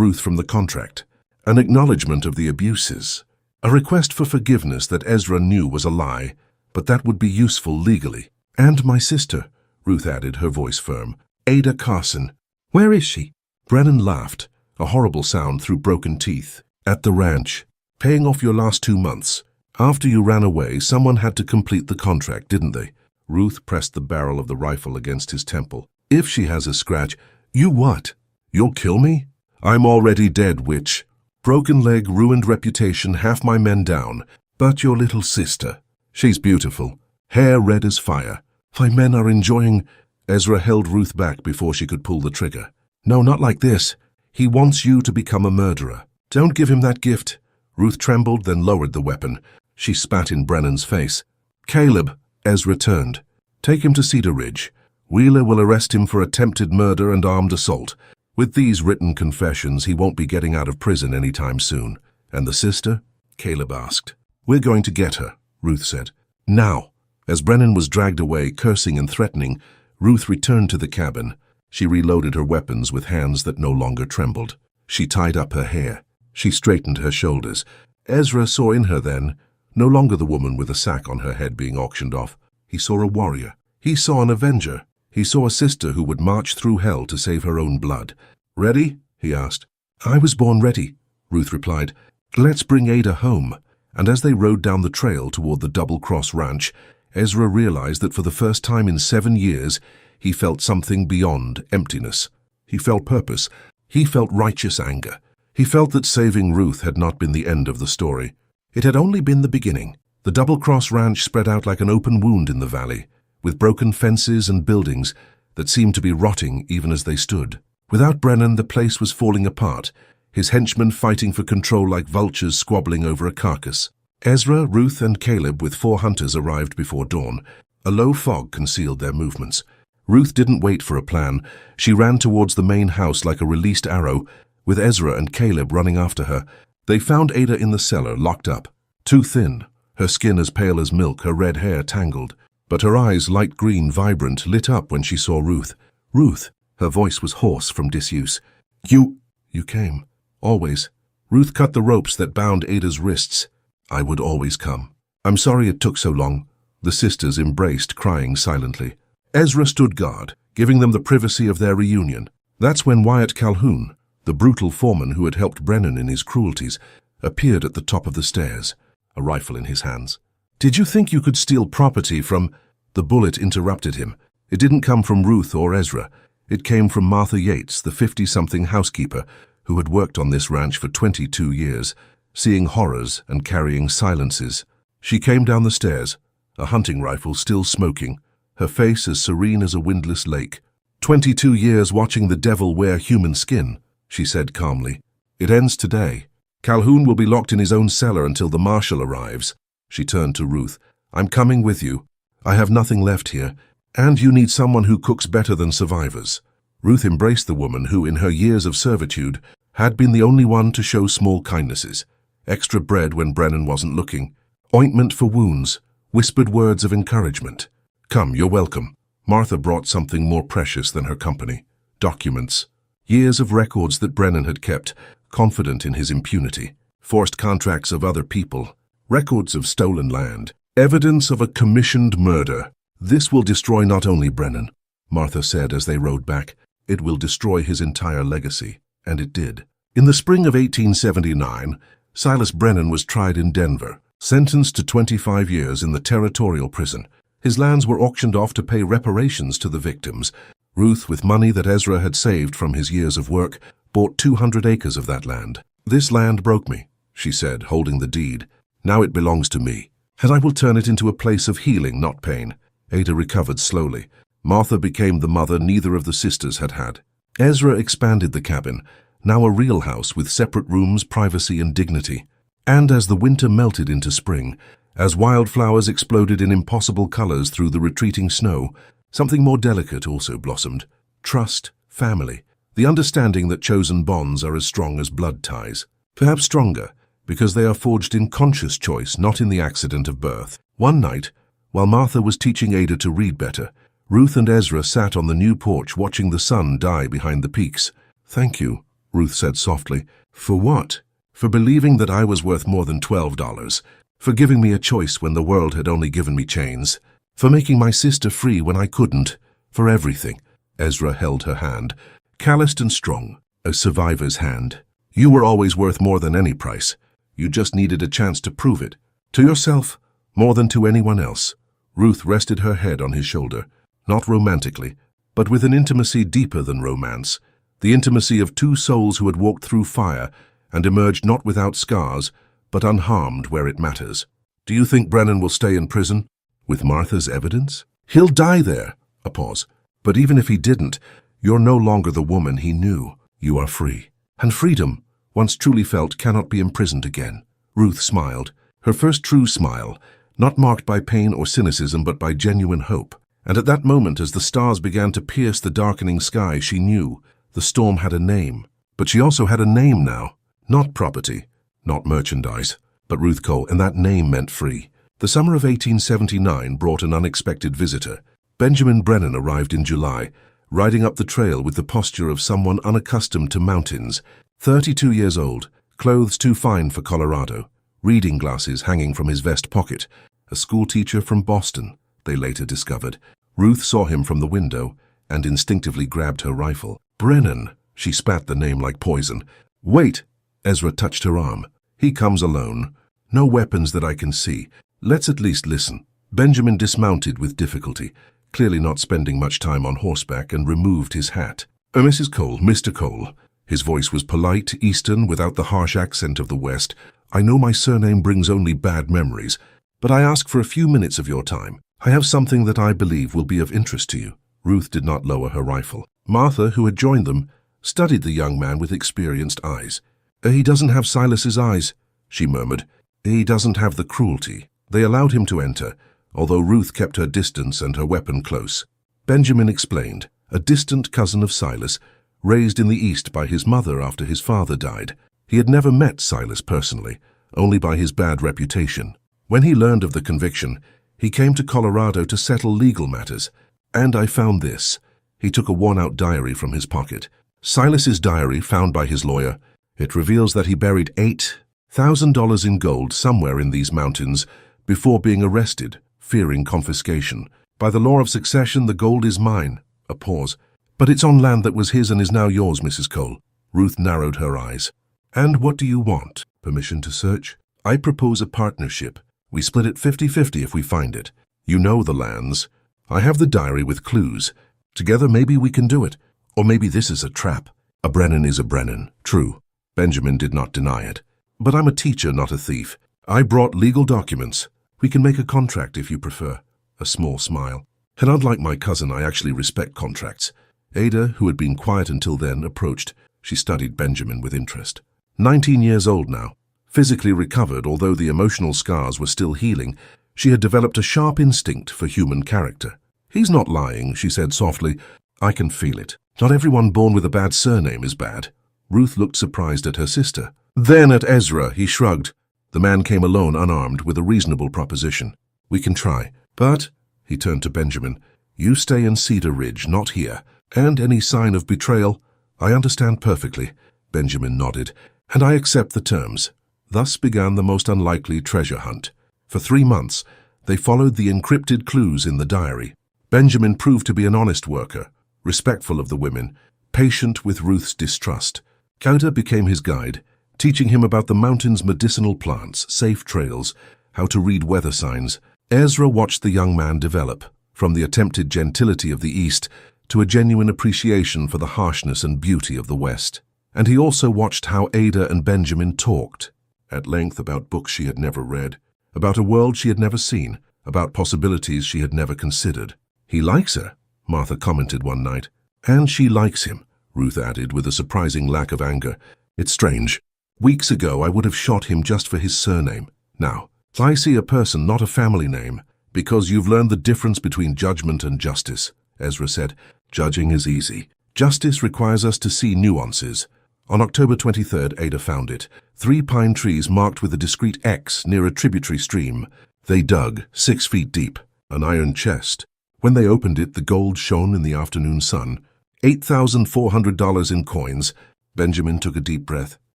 Ruth from the contract, an acknowledgement of the abuses, a request for forgiveness that Ezra knew was a lie, but that would be useful legally. And my sister, Ruth added, her voice firm. Ada Carson. Where is she? Brennan laughed, a horrible sound through broken teeth. At the ranch, paying off your last 2 months. After you ran away, someone had to complete the contract, didn't they? Ruth pressed the barrel of the rifle against his temple. If she has a scratch, you what? You'll kill me? I'm already dead, witch. Broken leg, ruined reputation, half my men down. But your little sister, she's beautiful, hair red as fire. My men are enjoying... Ezra held Ruth back before she could pull the trigger. No, not like this. He wants you to become a murderer. Don't give him that gift. Ruth trembled, then lowered the weapon. She spat in Brennan's face. Caleb, Ezra turned. Take him to Cedar Ridge. Wheeler will arrest him for attempted murder and armed assault. With these written confessions, he won't be getting out of prison anytime soon. And the sister? Caleb asked. We're going to get her, Ruth said. Now. As Brennan was dragged away, cursing and threatening, Ruth returned to the cabin. She reloaded her weapons with hands that no longer trembled. She tied up her hair. She straightened her shoulders. Ezra saw in her then, no longer the woman with a sack on her head being auctioned off. He saw a warrior. He saw an avenger. He saw a sister who would march through hell to save her own blood. Ready? He asked. I was born ready, Ruth replied. Let's bring Ada home. And as they rode down the trail toward the Double Cross Ranch, Ezra realized that for the first time in 7 years, he felt something beyond emptiness. He felt purpose. He felt righteous anger. He felt that saving Ruth had not been the end of the story. It had only been the beginning. The Double Cross Ranch spread out like an open wound in the valley, with broken fences and buildings that seemed to be rotting even as they stood. Without Brennan, the place was falling apart, his henchmen fighting for control like vultures squabbling over a carcass. Ezra, Ruth, and Caleb with 4 hunters arrived before dawn. A low fog concealed their movements. Ruth didn't wait for a plan. She ran towards the main house like a released arrow, with Ezra and Caleb running after her. They found Ada in the cellar, locked up. Too thin, her skin as pale as milk, her red hair tangled. But her eyes, light green, vibrant, lit up when she saw Ruth. Ruth! Her voice was hoarse from disuse. You came. Always. Ruth cut the ropes that bound Ada's wrists. I would always come. I'm sorry it took so long. The sisters embraced, crying silently. Ezra stood guard, giving them the privacy of their reunion. That's when Wyatt Calhoun, the brutal foreman who had helped Brennan in his cruelties, appeared at the top of the stairs, a rifle in his hands. Did you think you could steal property from... The bullet interrupted him. It didn't come from Ruth or Ezra. It came from Martha Yates, the 50-something housekeeper who had worked on this ranch for 22 years, seeing horrors and carrying silences. She came down the stairs, a hunting rifle still smoking, her face as serene as a windless lake. 22 years watching the devil wear human skin, she said calmly. It ends today. Calhoun will be locked in his own cellar until the marshal arrives. She turned to Ruth. I'm coming with you. I have nothing left here, and you need someone who cooks better than survivors. Ruth embraced the woman who, in her years of servitude, had been the only one to show small kindnesses. Extra bread when Brennan wasn't looking, ointment for wounds, whispered words of encouragement. Come, you're welcome. Martha brought something more precious than her company. Documents. Years of records that Brennan had kept, confident in his impunity. Forced contracts of other people. Records of stolen land. Evidence of a commissioned murder. This will destroy not only Brennan, Martha said as they rode back. It will destroy his entire legacy. And it did. In the spring of 1879, Silas Brennan was tried in Denver, sentenced to 25 years in the territorial prison. His lands were auctioned off to pay reparations to the victims. Ruth, with money that Ezra had saved from his years of work, bought 200 acres of that land. This land broke me, she said, holding the deed. Now it belongs to me, and I will turn it into a place of healing, not pain. Ada recovered slowly. Martha became the mother neither of the sisters had had. Ezra expanded the cabin, now a real house with separate rooms, privacy, and dignity. And as the winter melted into spring, as wildflowers exploded in impossible colors through the retreating snow, something more delicate also blossomed. Trust, family, the understanding that chosen bonds are as strong as blood ties. Perhaps stronger, because they are forged in conscious choice, not in the accident of birth. One night, While Martha was teaching Ada to read better, Ruth and Ezra sat on the new porch watching the sun die behind the peaks. "Thank you," Ruth said softly. "For what?" "For believing that I was worth more than $12. For giving me a choice when the world had only given me chains. For making my sister free when I couldn't. For everything." Ezra held her hand, calloused and strong, a survivor's hand. "You were always worth more than any price. You just needed a chance to prove it. To yourself, more than to anyone else." Ruth rested her head on his shoulder, not romantically, but with an intimacy deeper than romance, the intimacy of two souls who had walked through fire and emerged not without scars, but unharmed where it matters. "Do you think Brennan will stay in prison? With Martha's evidence?" "He'll die there." A pause. "But even if he didn't, you're no longer the woman he knew. You are free. And freedom, once truly felt, cannot be imprisoned again." Ruth smiled, her first true smile, not marked by pain or cynicism but by genuine hope. And at that moment, as the stars began to pierce the darkening sky, she knew the storm had a name. But she also had a name now. Not property, not merchandise, but Ruth Cole, and that name meant free. The summer of 1879 brought an unexpected visitor. Benjamin Brennan arrived in July, riding up the trail with the posture of someone unaccustomed to mountains. 32 years old, clothes too fine for Colorado, reading glasses hanging from his vest pocket. A schoolteacher from Boston, they later discovered. Ruth saw him from the window and instinctively grabbed her rifle. "Brennan," she spat the name like poison. "Wait," Ezra touched her arm. "He comes alone. No weapons that I can see. Let's at least listen." Benjamin dismounted with difficulty, clearly not spending much time on horseback, and removed his hat. "Mrs. Cole, Mr. Cole." His voice was polite, Eastern, without the harsh accent of the West. "I know my surname brings only bad memories, but I ask for a few minutes of your time. I have something that I believe will be of interest to you." Ruth did not lower her rifle. Martha, who had joined them, studied the young man with experienced eyes. "He doesn't have Silas's eyes," she murmured. "He doesn't have the cruelty." They allowed him to enter, although Ruth kept her distance and her weapon close. Benjamin explained, a distant cousin of Silas, raised in the East by his mother after his father died. He had never met Silas personally, only by his bad reputation. When he learned of the conviction, he came to Colorado to settle legal matters. "And I found this." He took a worn-out diary from his pocket. Silas's diary, found by his lawyer. It reveals that he buried $8,000 in gold somewhere in these mountains before being arrested, fearing confiscation. "By the law of succession, the gold is mine." A pause. "But it's on land that was his and is now yours, Mrs. Cole." Ruth narrowed her eyes. "And what do you want? Permission to search?" "I propose a partnership. We split it 50-50 if we find it. You know the lands. I have the diary with clues. Together maybe we can do it. Or maybe this is a trap. A Brennan is a Brennan, true." Benjamin did not deny it. "But I'm a teacher, not a thief. I brought legal documents. We can make a contract if you prefer." A small smile. "And unlike my cousin, I actually respect contracts." Ada, who had been quiet until then, approached. She studied Benjamin with interest. 19 years old now. Physically recovered, although the emotional scars were still healing, she had developed a sharp instinct for human character. "He's not lying," she said softly. "I can feel it. Not everyone born with a bad surname is bad." Ruth looked surprised at her sister. Then at Ezra, he shrugged. The man came alone, unarmed, with a reasonable proposition. "We can try. But," he turned to Benjamin, "you stay in Cedar Ridge, not here. And any sign of betrayal—" "I understand perfectly," Benjamin nodded, "and I accept the terms." Thus began the most unlikely treasure hunt. For 3 months, they followed the encrypted clues in the diary. Benjamin proved to be an honest worker, respectful of the women, patient with Ruth's distrust. Kauta became his guide, teaching him about the mountain's medicinal plants, safe trails, how to read weather signs. Ezra watched the young man develop, from the attempted gentility of the East to a genuine appreciation for the harshness and beauty of the West. And he also watched how Ada and Benjamin talked, at length, about books she had never read, about a world she had never seen, about possibilities she had never considered. "He likes her," Martha commented one night. "And she likes him," Ruth added with a surprising lack of anger. "It's strange. Weeks ago I would have shot him just for his surname. Now, I see a person, not a family name, because you've learned the difference between judgment and justice," Ezra said. "Judging is easy. Justice requires us to see nuances." On October 23rd, Ada found it. 3 pine trees marked with a discreet X near a tributary stream. They dug, 6 feet deep. an iron chest. When they opened it, the gold shone in the afternoon sun. $8,400 in coins. Benjamin took a deep breath.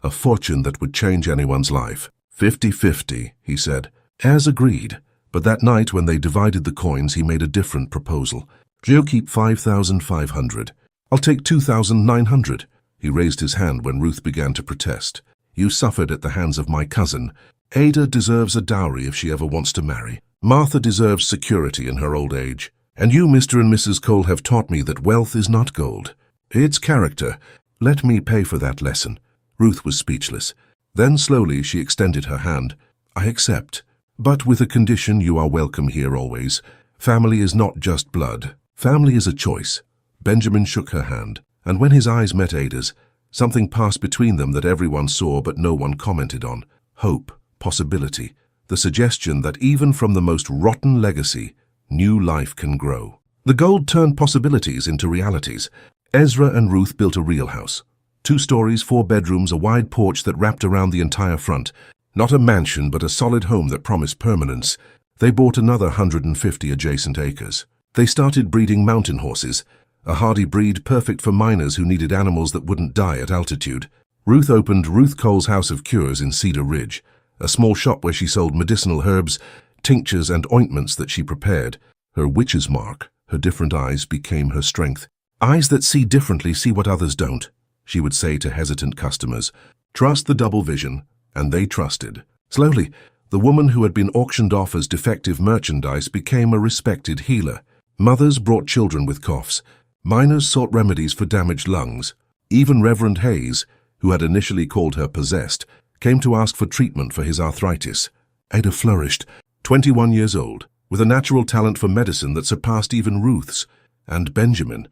A fortune that would change anyone's life. 50-50, he said. As agreed. But that night when they divided the coins, he made a different proposal. "You keep 5,500. I'll take 2,900. He raised his hand when Ruth began to protest. "You suffered at the hands of my cousin. Ada deserves a dowry if she ever wants to marry. Martha deserves security in her old age. And you, Mr. and Mrs. Cole, have taught me that wealth is not gold. It's character. Let me pay for that lesson." Ruth was speechless. Then slowly she extended her hand. "I accept. But with a condition: you are welcome here always. Family is not just blood. Family is a choice." Benjamin shook her hand, and when his eyes met Ada's, something passed between them that everyone saw but no one commented on. Hope, possibility, the suggestion that even from the most rotten legacy, new life can grow. The gold turned possibilities into realities. Ezra and Ruth built a real house. 2 stories, 4 bedrooms, a wide porch that wrapped around the entire front. Not a mansion, but a solid home that promised permanence. They bought another 150 adjacent acres. They started breeding mountain horses, a hardy breed perfect for miners who needed animals that wouldn't die at altitude. Ruth opened Ruth Cole's House of Cures in Cedar Ridge, a small shop where she sold medicinal herbs, tinctures and ointments that she prepared. Her witch's mark, her different eyes, became her strength. "Eyes that see differently see what others don't," she would say to hesitant customers. "Trust the double vision." And they trusted. Slowly, the woman who had been auctioned off as defective merchandise became a respected healer. Mothers brought children with coughs. Miners sought remedies for damaged lungs. Even Reverend Hayes, who had initially called her possessed, came to ask for treatment for his arthritis. Ada flourished, 21 years old, with a natural talent for medicine that surpassed even Ruth's. And Benjamin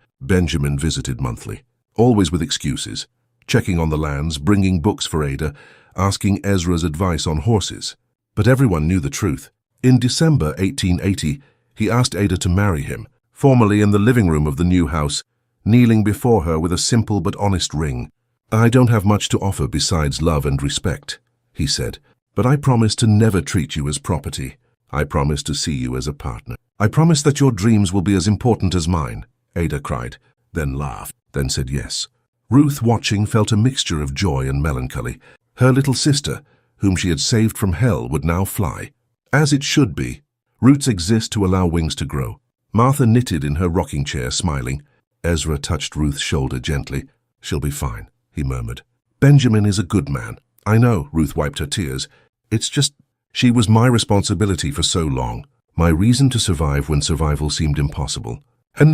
visited monthly, always with excuses, checking on the lands, bringing books for Ada, asking Ezra's advice on horses. But everyone knew the truth. In December 1880, he asked Ada to marry him, formally in the living room of the new house, kneeling before her with a simple but honest ring. "I don't have much to offer besides love and respect," he said, "but I promise to never treat you as property. I promise to see you as a partner. I promise that your dreams will be as important as mine." Ada cried, then laughed, then said yes. Ruth, watching, felt a mixture of joy and melancholy. Her little sister, whom she had saved from hell, would now fly. As it should be. Roots exist to allow wings to grow. Martha knitted in her rocking chair, smiling. Ezra touched Ruth's shoulder gently. "She'll be fine," he murmured. "Benjamin is a good man." "I know," Ruth wiped her tears. "It's just, she was my responsibility for so long. My reason to survive when survival seemed impossible. And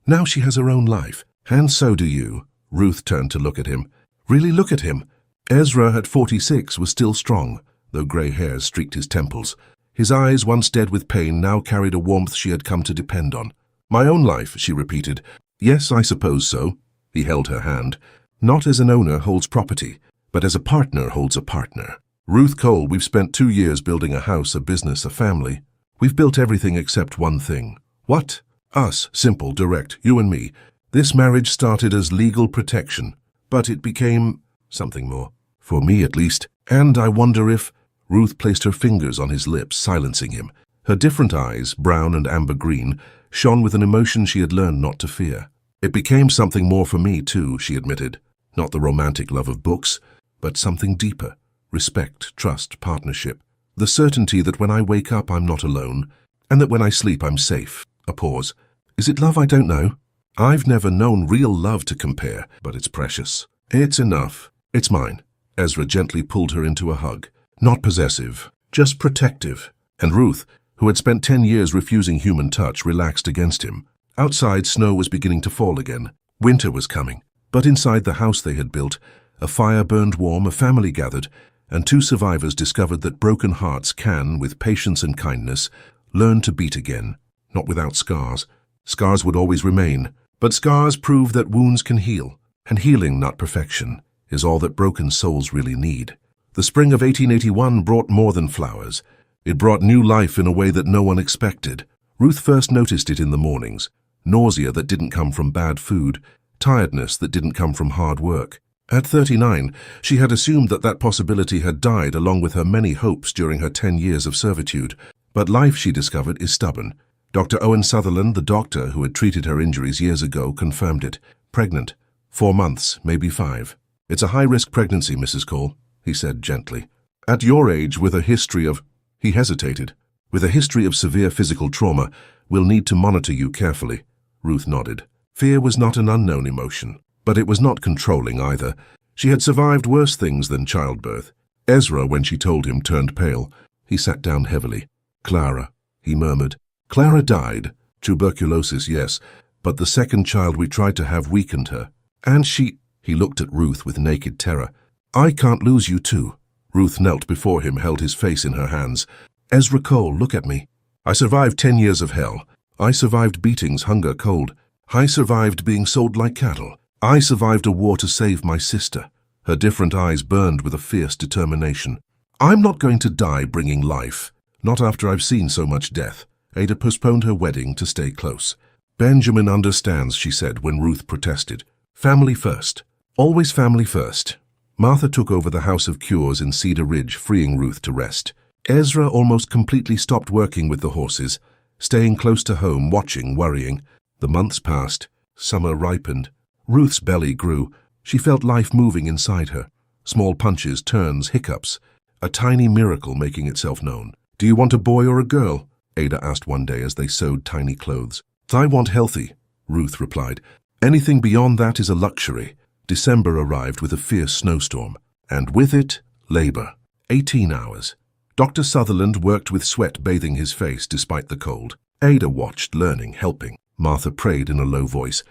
now she has her own life. And so do you." Ruth turned to look at him. Really look at him. Ezra, at 46, was still strong, though grey hairs streaked his temples. His eyes, once dead with pain, now carried a warmth she had come to depend on. "My own life," she repeated. "Yes, I suppose so." He held her hand. "Not as an owner holds property, but as a partner holds a partner. Ruth Cole, we've spent 2 years building a house, a business, a family. We've built everything except one thing." "What?" "Us. Simple, direct, you and me. This marriage started as legal protection, but it became something more. For me, at least. And I wonder if—" Ruth placed her fingers on his lips, silencing him. Her different eyes, brown and amber green, shone with an emotion she had learned not to fear. "It became something more for me, too," she admitted. "Not the romantic love of books, but something deeper. Respect, trust, partnership. The certainty that when I wake up I'm not alone, and that when I sleep I'm safe." A pause. "Is it love? I don't know. I've never known real love to compare, but it's precious. It's enough. It's mine." Ezra gently pulled her into a hug. Not possessive, just protective. And Ruth, who had spent 10 years refusing human touch, relaxed against him. Outside, snow was beginning to fall again. Winter was coming. But inside the house they had built, a fire burned warm, a family gathered, and 2 survivors discovered that broken hearts can, with patience and kindness, learn to beat again. Not without scars. Scars would always remain, but scars prove that wounds can heal, and healing, not perfection, is all that broken souls really need. The spring of 1881 brought more than flowers. It brought new life in a way that no one expected. Ruth first noticed it in the mornings. Nausea that didn't come from bad food, tiredness that didn't come from hard work. At 39, she had assumed that possibility had died along with her many hopes during her 10 years of servitude. But life, she discovered, is stubborn. Dr. Owen Sutherland, the doctor who had treated her injuries years ago, confirmed it. Pregnant. 4 months, maybe 5. It's a high-risk pregnancy, Mrs. Cole, he said gently. At your age, with a history of... He hesitated. With a history of severe physical trauma, we'll need to monitor you carefully. Ruth nodded. Fear was not an unknown emotion, but it was not controlling either. She had survived worse things than childbirth. Ezra, when she told him, turned pale. He sat down heavily. Clara, he murmured. Clara died. Tuberculosis, yes, but the second child we tried to have weakened her. And she... He looked at Ruth with naked terror. I can't lose you too. Ruth knelt before him, held his face in her hands. Ezra Cole, look at me. I survived 10 years of hell. I survived beatings, hunger, cold. I survived being sold like cattle. I survived a war to save my sister. Her different eyes burned with a fierce determination. I'm not going to die bringing life. Not after I've seen so much death. Ada postponed her wedding to stay close. Benjamin understands, she said when Ruth protested. Family first. Always family first. Martha took over the House of Cures in Cedar Ridge, freeing Ruth to rest. Ezra almost completely stopped working with the horses, staying close to home, watching, worrying. The months passed. Summer ripened. Ruth's belly grew. She felt life moving inside her. Small punches, turns, hiccups. A tiny miracle making itself known. Do you want a boy or a girl? Ada asked one day as they sewed tiny clothes. I want healthy, Ruth replied. Anything beyond that is a luxury. December arrived with a fierce snowstorm, and with it, labor. 18 hours. Dr. Sutherland worked with sweat bathing his face despite the cold. Ada watched, learning, helping. Martha prayed in a low voice.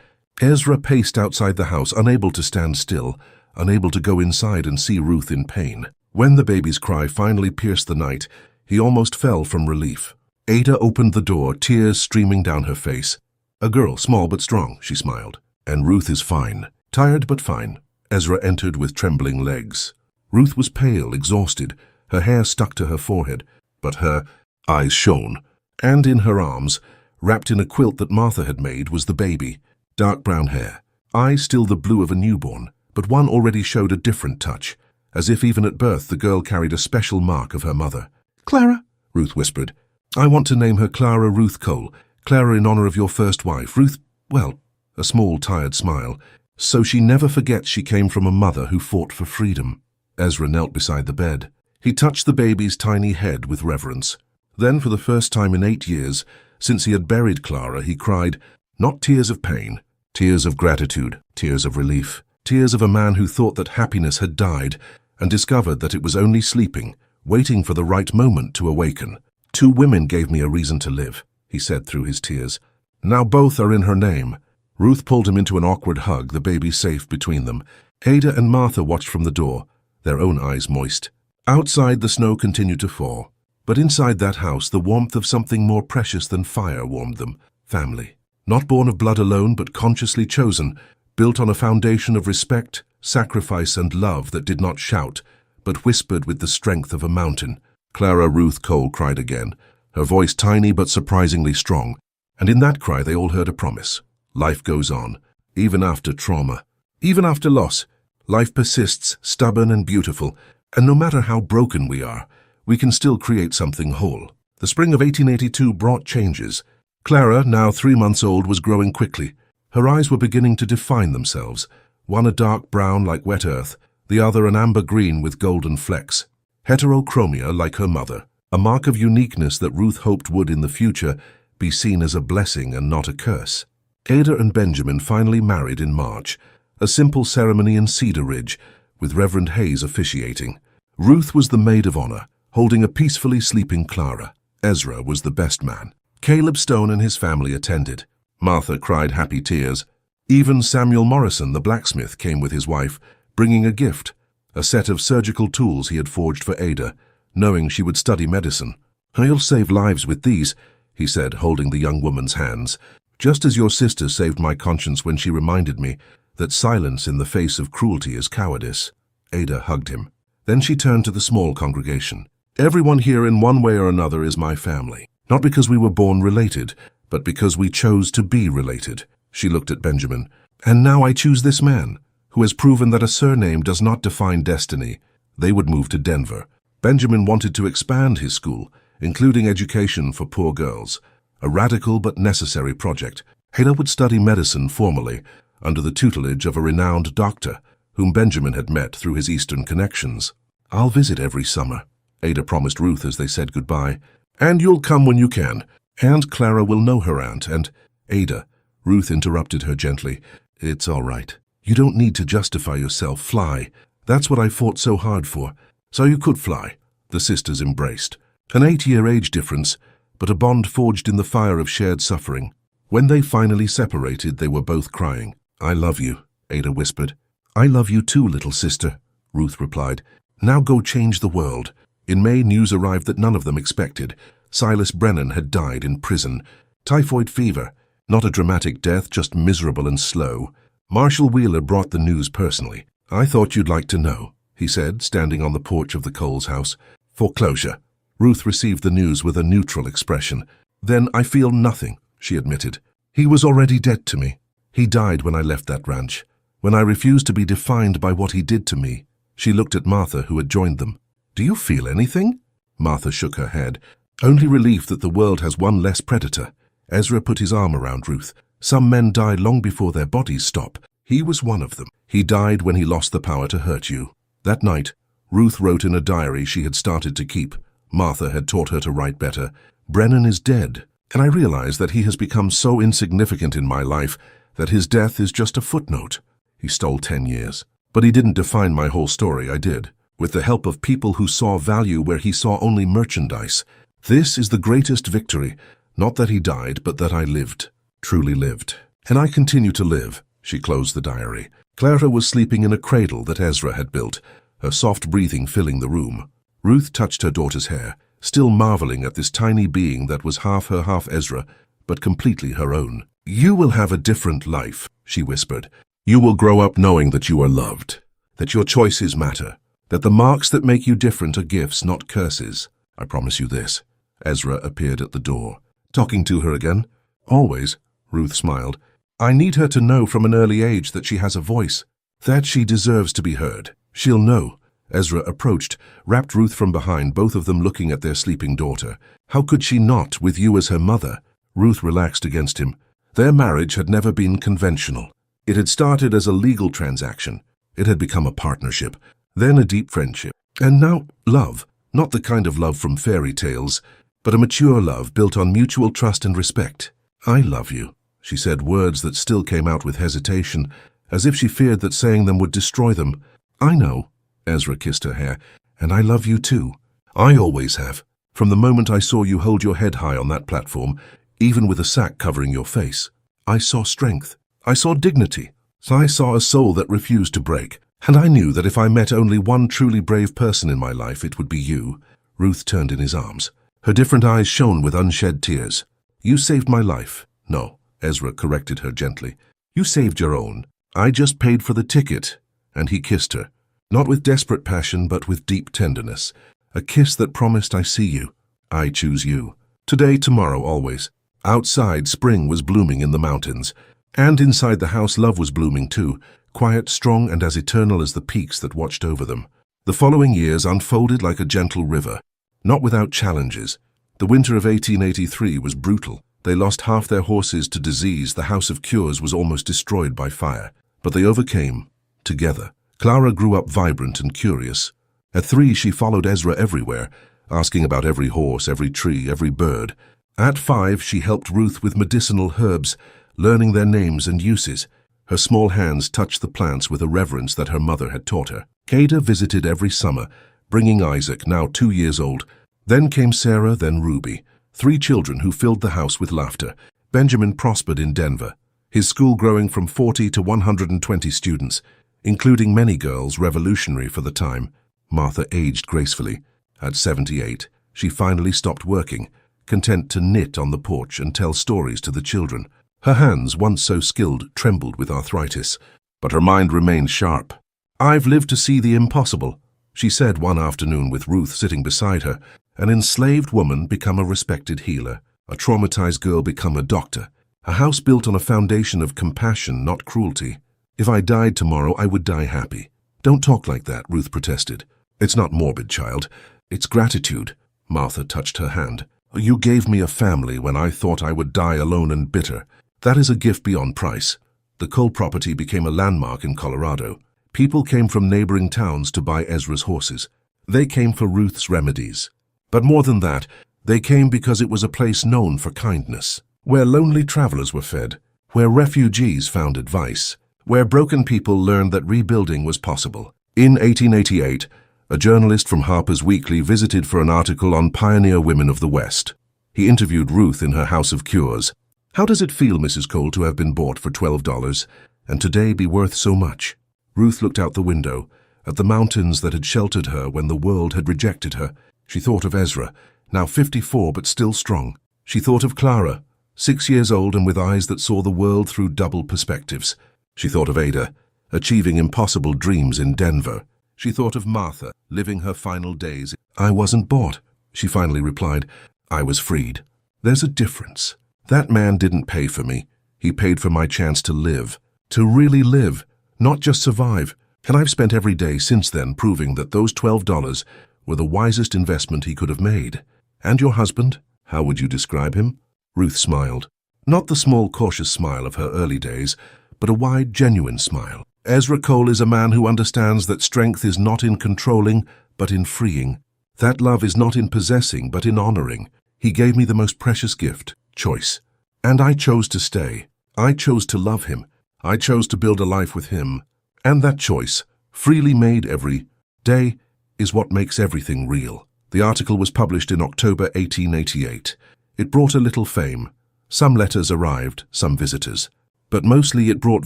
Ezra paced outside the house, unable to stand still, unable to go inside and see Ruth in pain. When the baby's cry finally pierced the night, he almost fell from relief. Ada opened the door, tears streaming down her face. A girl, small but strong, she smiled. And Ruth is fine. Tired but fine. Ezra entered with trembling legs. Ruth was pale, exhausted. Her hair stuck to her forehead, but her eyes shone. And in her arms, wrapped in a quilt that Martha had made, was the baby. Dark brown hair. Eyes still the blue of a newborn, but one already showed a different touch, as if even at birth the girl carried a special mark of her mother. Clara, Ruth whispered. I want to name her Clara Ruth Cole. Clara in honor of your first wife. Ruth, well, a small, tired smile. So she never forgets she came from a mother who fought for freedom. Ezra knelt beside the bed. He touched the baby's tiny head with reverence. Then, for the first time in 8 years, since he had buried Clara, he cried, not tears of pain, tears of gratitude, tears of relief, tears of a man who thought that happiness had died and discovered that it was only sleeping, waiting for the right moment to awaken. 2 women gave me a reason to live, he said through his tears. Now both are in her name. Ruth pulled him into an awkward hug, the baby safe between them. Ada and Martha watched from the door, their own eyes moist. Outside, the snow continued to fall. But inside that house, the warmth of something more precious than fire warmed them. Family. Not born of blood alone, but consciously chosen, built on a foundation of respect, sacrifice, and love that did not shout, but whispered with the strength of a mountain. Clara Ruth Cole cried again, her voice tiny but surprisingly strong, and in that cry they all heard a promise. Life goes on, even after trauma, even after loss. Life persists, stubborn and beautiful, and no matter how broken we are, we can still create something whole. The spring of 1882 brought changes. Clara, now 3 months old, was growing quickly. Her eyes were beginning to define themselves, one a dark brown like wet earth, the other an amber green with golden flecks. Heterochromia like her mother, a mark of uniqueness that Ruth hoped would, in the future, be seen as a blessing and not a curse. Ada and Benjamin finally married in March, a simple ceremony in Cedar Ridge, with Reverend Hayes officiating. Ruth was the maid of honor, holding a peacefully sleeping Clara. Ezra was the best man. Caleb Stone and his family attended. Martha cried happy tears. Even Samuel Morrison, the blacksmith, came with his wife, bringing a gift, a set of surgical tools he had forged for Ada, knowing she would study medicine. I'll save lives with these, he said, holding the young woman's hands, just as your sister saved my conscience when she reminded me that silence in the face of cruelty is cowardice. Ada hugged him. Then she turned to the small congregation. Everyone here in one way or another is my family. Not because we were born related, but because we chose to be related. She looked at Benjamin. And now I choose this man, who has proven that a surname does not define destiny. They would move to Denver. Benjamin wanted to expand his school, including education for poor girls. a radical but necessary project. Ada would study medicine formally, under the tutelage of a renowned doctor, whom Benjamin had met through his Eastern connections. "I'll visit every summer," Ada promised Ruth as they said goodbye. "And you'll come when you can. And Clara will know her aunt, and—" "Ada," Ruth interrupted her gently, "it's all right. You don't need to justify yourself. Fly. That's what I fought so hard for. So you could fly." The sisters embraced. An 8-year age difference, but a bond forged in the fire of shared suffering. When they finally separated, they were both crying. "I love you," Ada whispered. "I love you too, little sister," Ruth replied. "Now go change the world." In May, news arrived that none of them expected. Silas Brennan had died in prison. Typhoid fever. Not a dramatic death, just miserable and slow. Marshall Wheeler brought the news personally. "I thought you'd like to know," he said, standing on the porch of the Coles house. "Foreclosure." Ruth received the news with a neutral expression. "Then I feel nothing," she admitted. "He was already dead to me. He died when I left that ranch, when I refused to be defined by what he did to me." She looked at Martha, who had joined them. "Do you feel anything?" Martha shook her head. "Only relief that the world has one less predator." Ezra put his arm around Ruth. "Some men die long before their bodies stop. He was one of them. He died when he lost the power to hurt you." That night, Ruth wrote in a diary she had started to keep. Martha had taught her to write better. "Brennan is dead, and I realize that he has become so insignificant in my life that his death is just a footnote. He stole 10 years. But he didn't define my whole story. I did, with the help of people who saw value where he saw only merchandise. This is the greatest victory, not that he died, but that I lived, truly lived. And I continue to live." She closed the diary. Clara was sleeping in a cradle that Ezra had built, her soft breathing filling the room. Ruth touched her daughter's hair, still marveling at this tiny being that was half her, half Ezra, but completely her own. "You will have a different life," she whispered. "You will grow up knowing that you are loved, that your choices matter, that the marks that make you different are gifts, not curses. I promise you this." Ezra appeared at the door. "Talking to her again?" "Always," Ruth smiled. "I need her to know from an early age that she has a voice, that she deserves to be heard. She'll know." Ezra approached, wrapped Ruth from behind, both of them looking at their sleeping daughter. "How could she not, with you as her mother?" Ruth relaxed against him. Their marriage had never been conventional. It had started as a legal transaction. It had become a partnership, then a deep friendship. And now, love. Not the kind of love from fairy tales, but a mature love built on mutual trust and respect. "I love you," she said, words that still came out with hesitation, as if she feared that saying them would destroy them. "I know," Ezra kissed her hair, "and I love you too. I always have. From the moment I saw you hold your head high on that platform, even with a sack covering your face, I saw strength. I saw dignity. I saw a soul that refused to break. And I knew that if I met only one truly brave person in my life, it would be you." Ruth turned in his arms. Her different eyes shone with unshed tears. "You saved my life." "No," Ezra corrected her gently. "You saved your own. I just paid for the ticket." And he kissed her, not with desperate passion, but with deep tenderness. A kiss that promised, "I see you. I choose you. Today, tomorrow, always." Outside, spring was blooming in the mountains. And inside the house, love was blooming too, quiet, strong, and as eternal as the peaks that watched over them. The following years unfolded like a gentle river, not without challenges. The winter of 1883 was brutal. They lost half their horses to disease. The House of Cures was almost destroyed by fire. But they overcame, together. Clara grew up vibrant and curious. At 3, she followed Ezra everywhere, asking about every horse, every tree, every bird. At 5, she helped Ruth with medicinal herbs, learning their names and uses. Her small hands touched the plants with a reverence that her mother had taught her. Ada visited every summer, bringing Isaac, now 2 years old. Then came Sarah, then Ruby, 3 children who filled the house with laughter. Benjamin prospered in Denver, his school growing from 40 to 120 students, including many girls, revolutionary for the time. Martha aged gracefully. At 78, she finally stopped working, content to knit on the porch and tell stories to the children. Her hands, once so skilled, trembled with arthritis, but her mind remained sharp. "I've lived to see the impossible," she said one afternoon with Ruth sitting beside her. An enslaved woman become a respected healer, a traumatized girl become a doctor, a house built on a foundation of compassion, not cruelty. "If I died tomorrow, I would die happy." "Don't talk like that," Ruth protested. "It's not morbid, child. It's gratitude." Martha touched her hand. You gave me a family when I thought I would die alone and bitter. That is a gift beyond price. The Cole property became a landmark in Colorado. People came from neighboring towns to buy Ezra's horses. They came for Ruth's remedies. But more than that, they came because it was a place known for kindness, where lonely travelers were fed, where refugees found advice, where broken people learned that rebuilding was possible. In 1888, a journalist from Harper's Weekly visited for an article on pioneer women of the West. He interviewed Ruth in her house of cures. "How does it feel, Mrs. Cole, to have been bought for $12 and today be worth so much?" Ruth looked out the window, at the mountains that had sheltered her when the world had rejected her. She thought of Ezra, now 54 but still strong. She thought of Clara, 6 years old and with eyes that saw the world through double perspectives. She thought of Ada, achieving impossible dreams in Denver. She thought of Martha, living her final days. "I wasn't bought," she finally replied. "I was freed. There's a difference. That man didn't pay for me. He paid for my chance to live. To really live, not just survive. And I've spent every day since then proving that those $12 were the wisest investment he could have made." "And your husband? How would you describe him?" Ruth smiled. Not the small, cautious smile of her early days, but a wide, genuine smile. "Ezra Cole is a man who understands that strength is not in controlling, but in freeing. That love is not in possessing, but in honoring. He gave me the most precious gift, choice. And I chose to stay. I chose to love him. I chose to build a life with him. And that choice, freely made every day, is what makes everything real." The article was published in October 1888. It brought a little fame. Some letters arrived, some visitors. But mostly it brought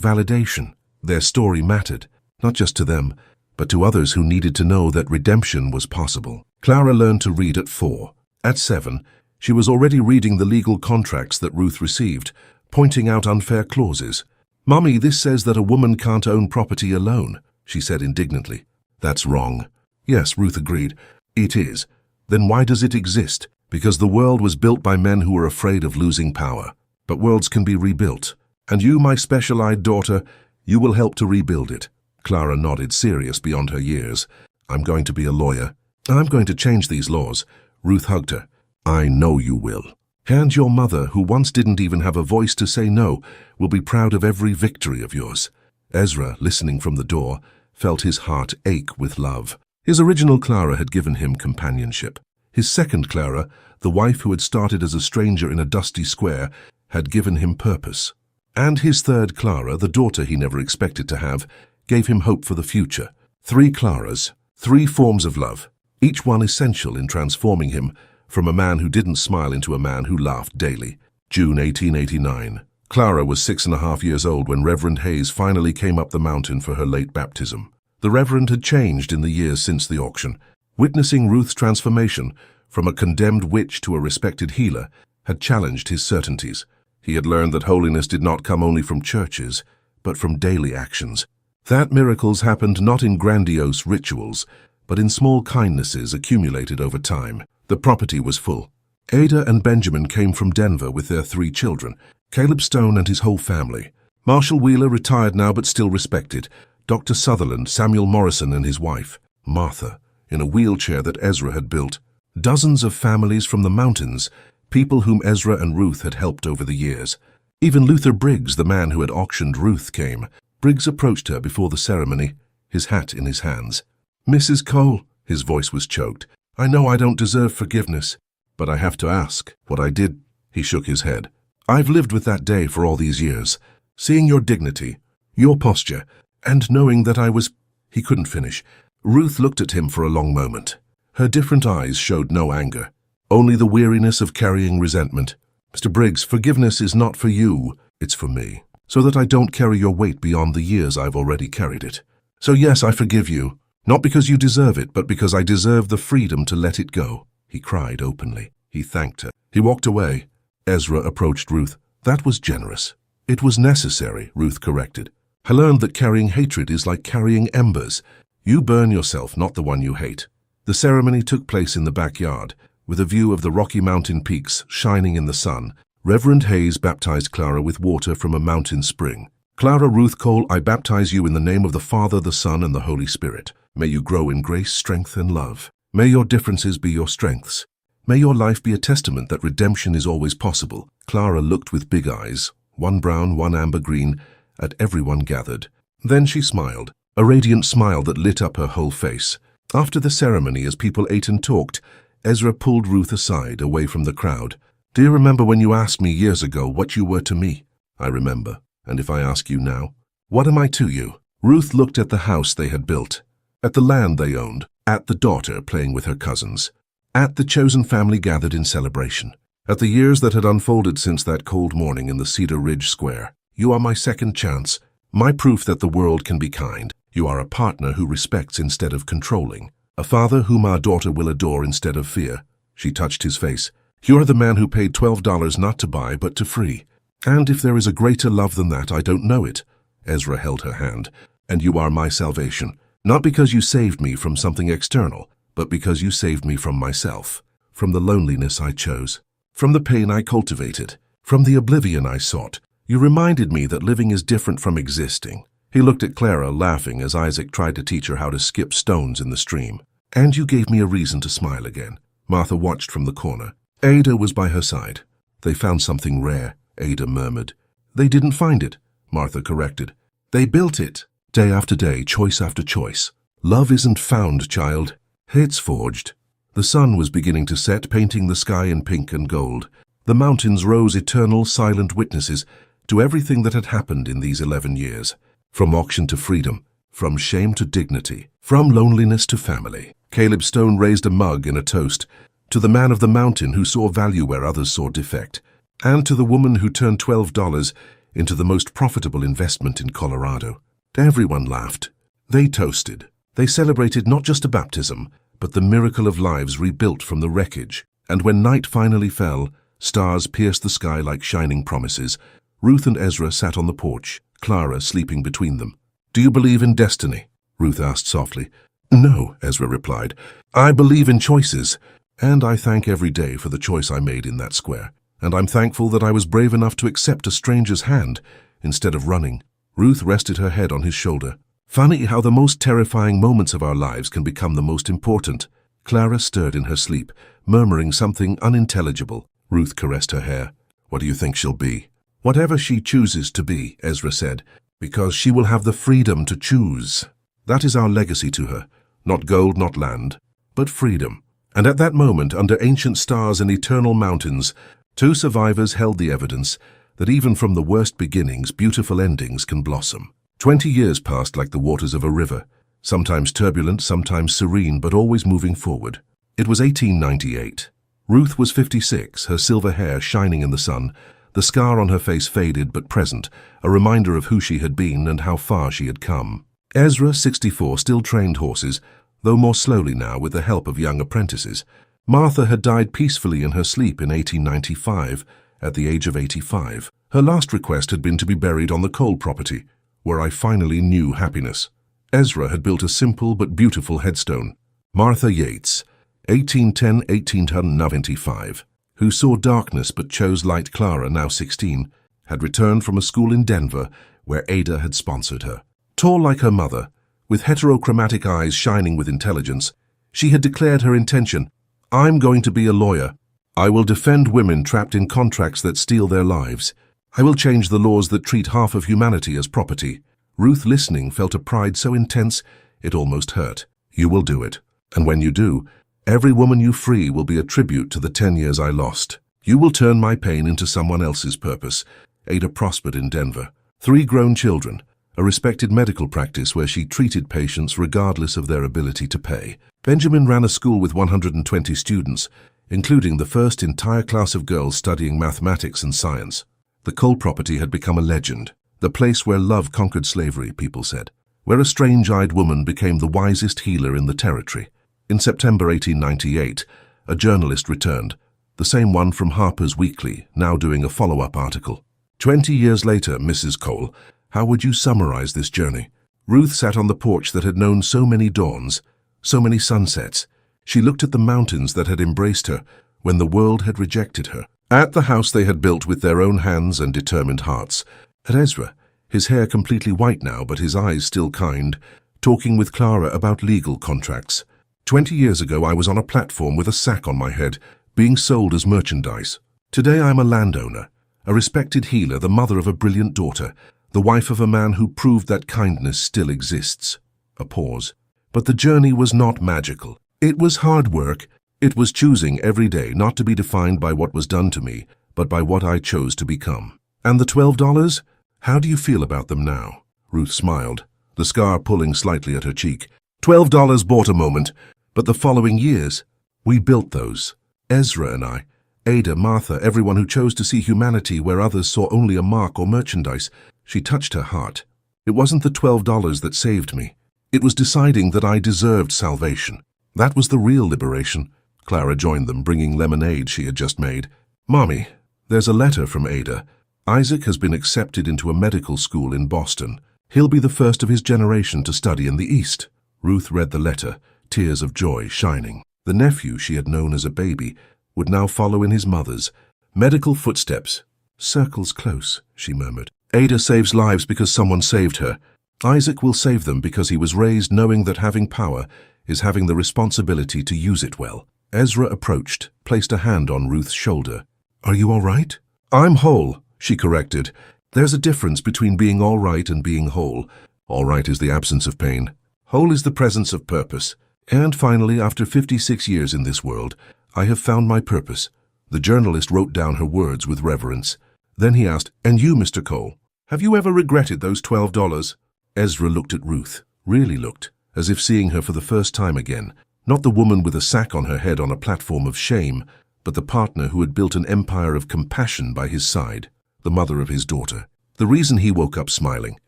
validation. Their story mattered, not just to them, but to others who needed to know that redemption was possible. Clara learned to read at 4. At 7, she was already reading the legal contracts that Ruth received, pointing out unfair clauses. "Mommy, this says that a woman can't own property alone," she said indignantly. "That's wrong." "Yes," Ruth agreed. "It is. Then why does it exist?" "Because the world was built by men who were afraid of losing power. But worlds can be rebuilt. And you, my special-eyed daughter, you will help to rebuild it." Clara nodded, serious beyond her years. "I'm going to be a lawyer. I'm going to change these laws." Ruth hugged her. "I know you will. And your mother, who once didn't even have a voice to say no, will be proud of every victory of yours." Ezra, listening from the door, felt his heart ache with love. His original Clara had given him companionship. His second Clara, the wife who had started as a stranger in a dusty square, had given him purpose. And his third Clara, the daughter he never expected to have, gave him hope for the future. 3 Claras, 3 forms of love, each one essential in transforming him from a man who didn't smile into a man who laughed daily. June 1889. Clara was 6.5 years old when Reverend Hayes finally came up the mountain for her late baptism. The Reverend had changed in the years since the auction. Witnessing Ruth's transformation from a condemned witch to a respected healer had challenged his certainties. He had learned that holiness did not come only from churches, but from daily actions. That miracles happened not in grandiose rituals, but in small kindnesses accumulated over time. The property was full. Ada and Benjamin came from Denver with their 3 children, Caleb Stone and his whole family. Marshall Wheeler, retired now but still respected. Dr. Sutherland, Samuel Morrison and his wife, Martha, in a wheelchair that Ezra had built. Dozens of families from the mountains, people whom Ezra and Ruth had helped over the years. Even Luther Briggs, the man who had auctioned Ruth, came. Briggs approached her before the ceremony, his hat in his hands. "Mrs. Cole," his voice was choked, "I know I don't deserve forgiveness, but I have to ask what I did." He shook his head. "I've lived with that day for all these years, seeing your dignity, your posture, and knowing that I was—" He couldn't finish. Ruth looked at him for a long moment. Her different eyes showed no anger, only the weariness of carrying resentment. "Mr. Briggs, forgiveness is not for you, it's for me, so that I don't carry your weight beyond the years I've already carried it. So yes, I forgive you, not because you deserve it, but because I deserve the freedom to let it go." He cried openly. He thanked her. He walked away. Ezra approached Ruth. "That was generous." "It was necessary," Ruth corrected. "I learned that carrying hatred is like carrying embers. You burn yourself, not the one you hate." The ceremony took place in the backyard, with a view of the Rocky Mountain peaks shining in the sun. Reverend Hayes baptized Clara with water from a mountain spring. "Clara Ruth Cole, I baptize you in the name of the Father, the Son, and the Holy Spirit. May you grow in grace, strength, and love. May your differences be your strengths. May your life be a testament that redemption is always possible. Clara looked with big eyes, one brown, one amber green, at everyone gathered. Then she smiled, a radiant smile that lit up her whole face. After the ceremony, as people ate and talked, Ezra pulled Ruth aside, away from the crowd. Do you remember when you asked me years ago what you were to me? I remember. And if I ask you now, what am I to you? Ruth looked at the house they had built, at the land they owned, at the daughter playing with her cousins, at the chosen family gathered in celebration, at the years that had unfolded since that cold morning in the Cedar Ridge Square. You are my second chance, my proof that the world can be kind. You are a partner who respects instead of controlling, a father whom our daughter will adore instead of fear. She touched his face. You are the man who paid $12 not to buy but to free. And if there is a greater love than that, I don't know it. Ezra held her hand. And you are my salvation, not because you saved me from something external, but because you saved me from myself, from the loneliness I chose, from the pain I cultivated, from the oblivion I sought. You reminded me that living is different from existing. He looked at Clara, laughing as Isaac tried to teach her how to skip stones in the stream. And you gave me a reason to smile again. Martha watched from the corner. Ada was by her side. They found something rare, Ada murmured. They didn't find it, Martha corrected. They built it. Day after day, choice after choice. Love isn't found, child. It's forged. The sun was beginning to set, painting the sky in pink and gold. The mountains rose eternal, silent witnesses to everything that had happened in these 11 years. From auction to freedom, from shame to dignity, from loneliness to family. Caleb Stone raised a mug in a toast to the man of the mountain who saw value where others saw defect, and to the woman who turned $12 into the most profitable investment in Colorado. Everyone laughed. They toasted. They celebrated not just a baptism, but the miracle of lives rebuilt from the wreckage. And when night finally fell, stars pierced the sky like shining promises. Ruth and Ezra sat on the porch, Clara sleeping between them. Do you believe in destiny? Ruth asked softly. No, Ezra replied. I believe in choices, and I thank every day for the choice I made in that square. And I'm thankful that I was brave enough to accept a stranger's hand instead of running. Ruth rested her head on his shoulder. Funny how the most terrifying moments of our lives can become the most important. Clara stirred in her sleep, murmuring something unintelligible. Ruth caressed her hair. What do you think she'll be? Whatever she chooses to be, Ezra said, because she will have the freedom to choose. That is our legacy to her. Not gold, not land, but freedom. And at that moment, under ancient stars and eternal mountains, two survivors held the evidence that even from the worst beginnings, beautiful endings can blossom. 20 years passed like the waters of a river, sometimes turbulent, sometimes serene, but always moving forward. It was 1898. Ruth was 56, her silver hair shining in the sun, the scar on her face faded but present, a reminder of who she had been and how far she had come. Ezra, 64, still trained horses, though more slowly now with the help of young apprentices. Martha had died peacefully in her sleep in 1895, at the age of 85. Her last request had been to be buried on the Cole property, where I finally knew happiness. Ezra had built a simple but beautiful headstone. Martha Yates, 1810–1895, who saw darkness but chose light. Clara, now 16, had returned from a school in Denver where Ada had sponsored her. Tall like her mother, with heterochromatic eyes shining with intelligence, she had declared her intention. I'm going to be a lawyer. I will defend women trapped in contracts that steal their lives. I will change the laws that treat half of humanity as property. Ruth, listening, felt a pride so intense it almost hurt. You will do it. And when you do, every woman you free will be a tribute to the 10 years I lost. You will turn my pain into someone else's purpose. Ada prospered in Denver. 3 grown children, a respected medical practice where she treated patients regardless of their ability to pay. Benjamin ran a school with 120 students, including the first entire class of girls studying mathematics and science. The Cole property had become a legend, the place where love conquered slavery, people said, where a strange-eyed woman became the wisest healer in the territory. In September 1898, a journalist returned, the same one from Harper's Weekly, now doing a follow-up article. 20 years later, Mrs. Cole, how would you summarize this journey? Ruth sat on the porch that had known so many dawns, so many sunsets. She looked at the mountains that had embraced her when the world had rejected her. At the house they had built with their own hands and determined hearts. At Ezra, his hair completely white now but his eyes still kind, talking with Clara about legal contracts. 20 years ago I was on a platform with a sack on my head, being sold as merchandise. Today I'm a landowner, a respected healer, the mother of a brilliant daughter, the wife of a man who proved that kindness still exists. A pause. But the journey was not magical. It was hard work. It was choosing every day not to be defined by what was done to me, but by what I chose to become. And the $12? How do you feel about them now? Ruth smiled, the scar pulling slightly at her cheek. $12 bought a moment, but the following years, we built those. Ezra and I, Ada, Martha, everyone who chose to see humanity where others saw only a mark or merchandise. She touched her heart. It wasn't the $12 that saved me. It was deciding that I deserved salvation. That was the real liberation. Clara joined them, bringing lemonade she had just made. Mommy, there's a letter from Ada. Isaac has been accepted into a medical school in Boston. He'll be the first of his generation to study in the East. Ruth read the letter, tears of joy shining. The nephew she had known as a baby would now follow in his mother's. Medical footsteps. Circles close, she murmured. Ada saves lives because someone saved her. Isaac will save them because he was raised knowing that having power is having the responsibility to use it well. Ezra approached, placed a hand on Ruth's shoulder. Are you all right? I'm whole, she corrected. There's a difference between being all right and being whole. All right is the absence of pain. Whole is the presence of purpose. And finally, after 56 years in this world, I have found my purpose. The journalist wrote down her words with reverence. Then he asked, and you, Mr. Cole, have you ever regretted those $12? Ezra looked at Ruth, really looked, as if seeing her for the first time again. Not the woman with a sack on her head on a platform of shame, but the partner who had built an empire of compassion by his side, the mother of his daughter. The reason he woke up smiling.